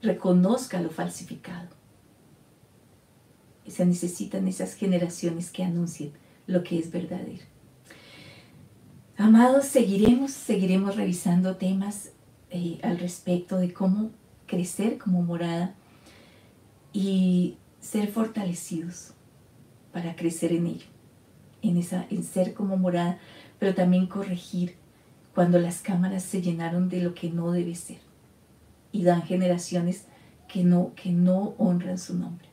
reconozca lo falsificado. Se necesitan esas generaciones que anuncien lo que es verdadero. Amados, seguiremos revisando temas al respecto de cómo crecer como morada y ser fortalecidos para crecer en ello, en ser como morada, pero también corregir cuando las cámaras se llenaron de lo que no debe ser y dan generaciones que no honran su nombre.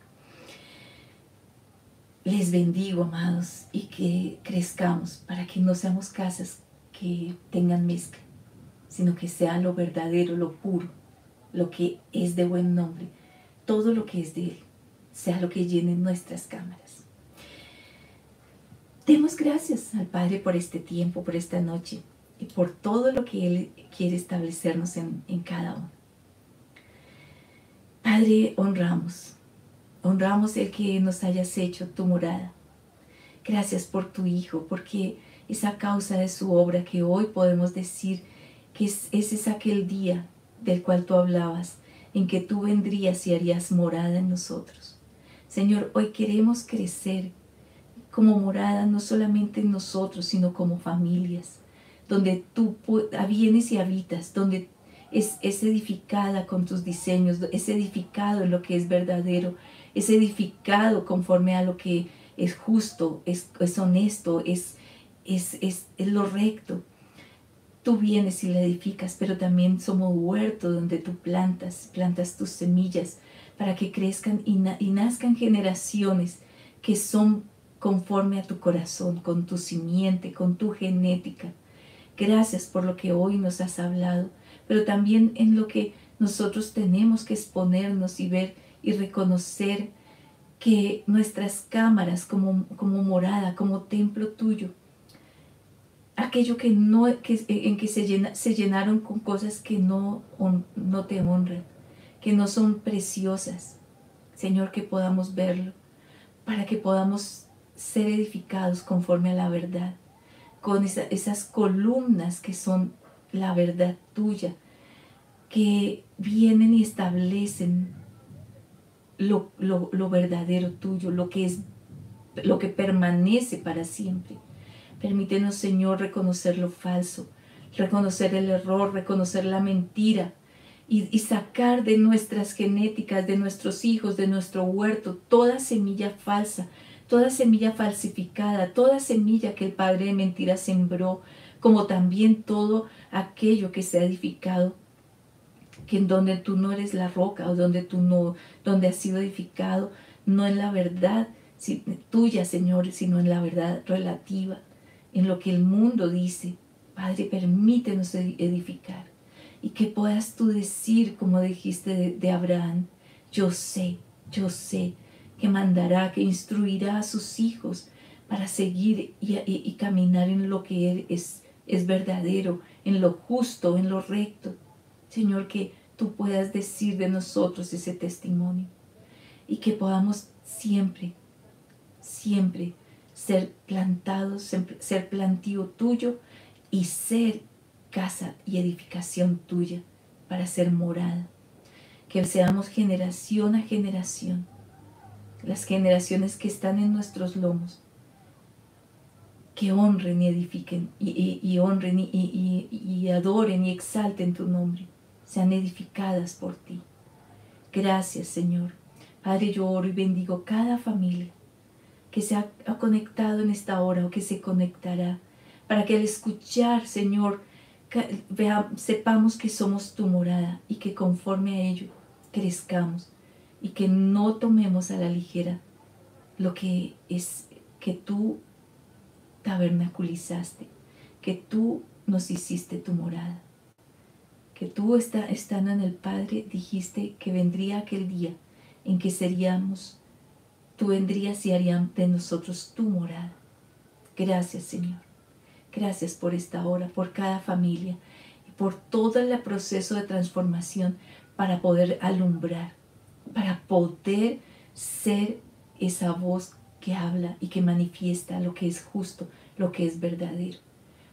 Les bendigo, amados, y que crezcamos para que no seamos casas que tengan mezcla, sino que sea lo verdadero, lo puro, lo que es de buen nombre, todo lo que es de Él, sea lo que llene nuestras cámaras. Demos gracias al Padre por este tiempo, por esta noche y por todo lo que Él quiere establecernos en cada uno. Padre, honramos el que nos hayas hecho tu morada. Gracias por tu Hijo, porque es a causa de su obra que hoy podemos decir que ese es aquel día del cual tú hablabas, en que tú vendrías y harías morada en nosotros. Señor, hoy queremos crecer como morada, no solamente en nosotros, sino como familias, donde tú vienes y habitas, donde es edificada con tus diseños, es edificado en lo que es verdadero, es edificado conforme a lo que es justo, es honesto, es lo recto. Tú vienes y la edificas, pero también somos huerto donde tú plantas tus semillas para que crezcan y nazcan generaciones que son conforme a tu corazón, con tu simiente, con tu genética. Gracias por lo que hoy nos has hablado, pero también en lo que nosotros tenemos que exponernos y ver y reconocer que nuestras cámaras como morada, como templo tuyo, aquello en que se llenaron con cosas que no te honran, que no son preciosas. Señor, que podamos verlo, para que podamos ser edificados conforme a la verdad, con esas columnas que son la verdad tuya, que vienen y establecen lo verdadero tuyo, lo que permanece para siempre. Permítenos, Señor, reconocer lo falso, reconocer el error, reconocer la mentira y sacar de nuestras genéticas, de nuestros hijos, de nuestro huerto, toda semilla falsa, toda semilla falsificada, toda semilla que el padre de mentira sembró, como también todo aquello que se ha edificado, que en donde tú no eres la roca o donde has sido edificado, no en la verdad tuya, Señor, sino en la verdad relativa, en lo que el mundo dice. Padre, permítenos edificar y que puedas tú decir, como dijiste de Abraham, yo sé que mandará, que instruirá a sus hijos para seguir y caminar en lo que Él es verdadero, en lo justo, en lo recto. Señor, que tú puedas decir de nosotros ese testimonio y que podamos siempre siempre ser plantados, ser plantío tuyo y ser casa y edificación tuya para ser morada. Que seamos generación a generación, las generaciones que están en nuestros lomos, que honren y edifiquen y honren y adoren y exalten tu nombre, sean edificadas por ti. Gracias, Señor. Padre, yo oro y bendigo cada familia que se ha conectado en esta hora o que se conectará, para que al escuchar, Señor, sepamos que somos tu morada y que conforme a ello crezcamos y que no tomemos a la ligera lo que es que tú tabernaculizaste, que tú nos hiciste tu morada, que tú estando en el Padre dijiste que vendría aquel día en que tú vendrías y harías de nosotros tu morada. Gracias, Señor. Gracias por esta hora, por cada familia y por todo el proceso de transformación para poder alumbrar, para poder ser esa voz que habla y que manifiesta lo que es justo, lo que es verdadero,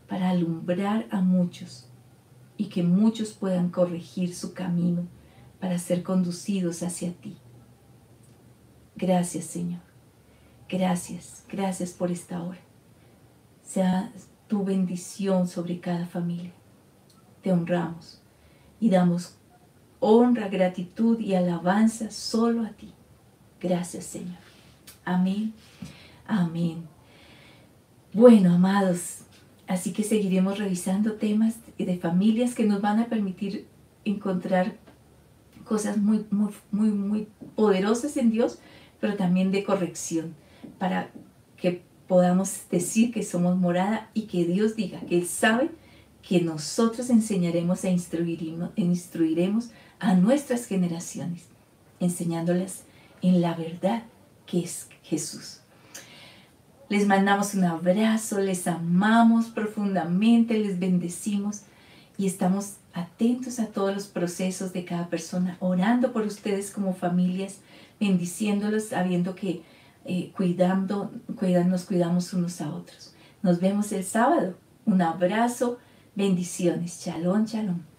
para alumbrar a muchos y que muchos puedan corregir su camino para ser conducidos hacia ti. Gracias, Señor. Gracias, gracias por esta hora. Sea tu bendición sobre cada familia. Te honramos y damos honra, gratitud y alabanza solo a ti. Gracias, Señor. Amén. Amén. Bueno, amados, así que seguiremos revisando temas de familias que nos van a permitir encontrar cosas muy poderosas en Dios, pero también de corrección, para que podamos decir que somos morada y que Dios diga que Él sabe que nosotros enseñaremos e instruiremos a nuestras generaciones, enseñándolas en la verdad que es Jesús. Les mandamos un abrazo, les amamos profundamente, les bendecimos y estamos atentos a todos los procesos de cada persona, orando por ustedes como familias, bendiciéndolos, sabiendo que nos cuidamos unos a otros. Nos vemos el sábado. Un abrazo, bendiciones. Shalom, shalom.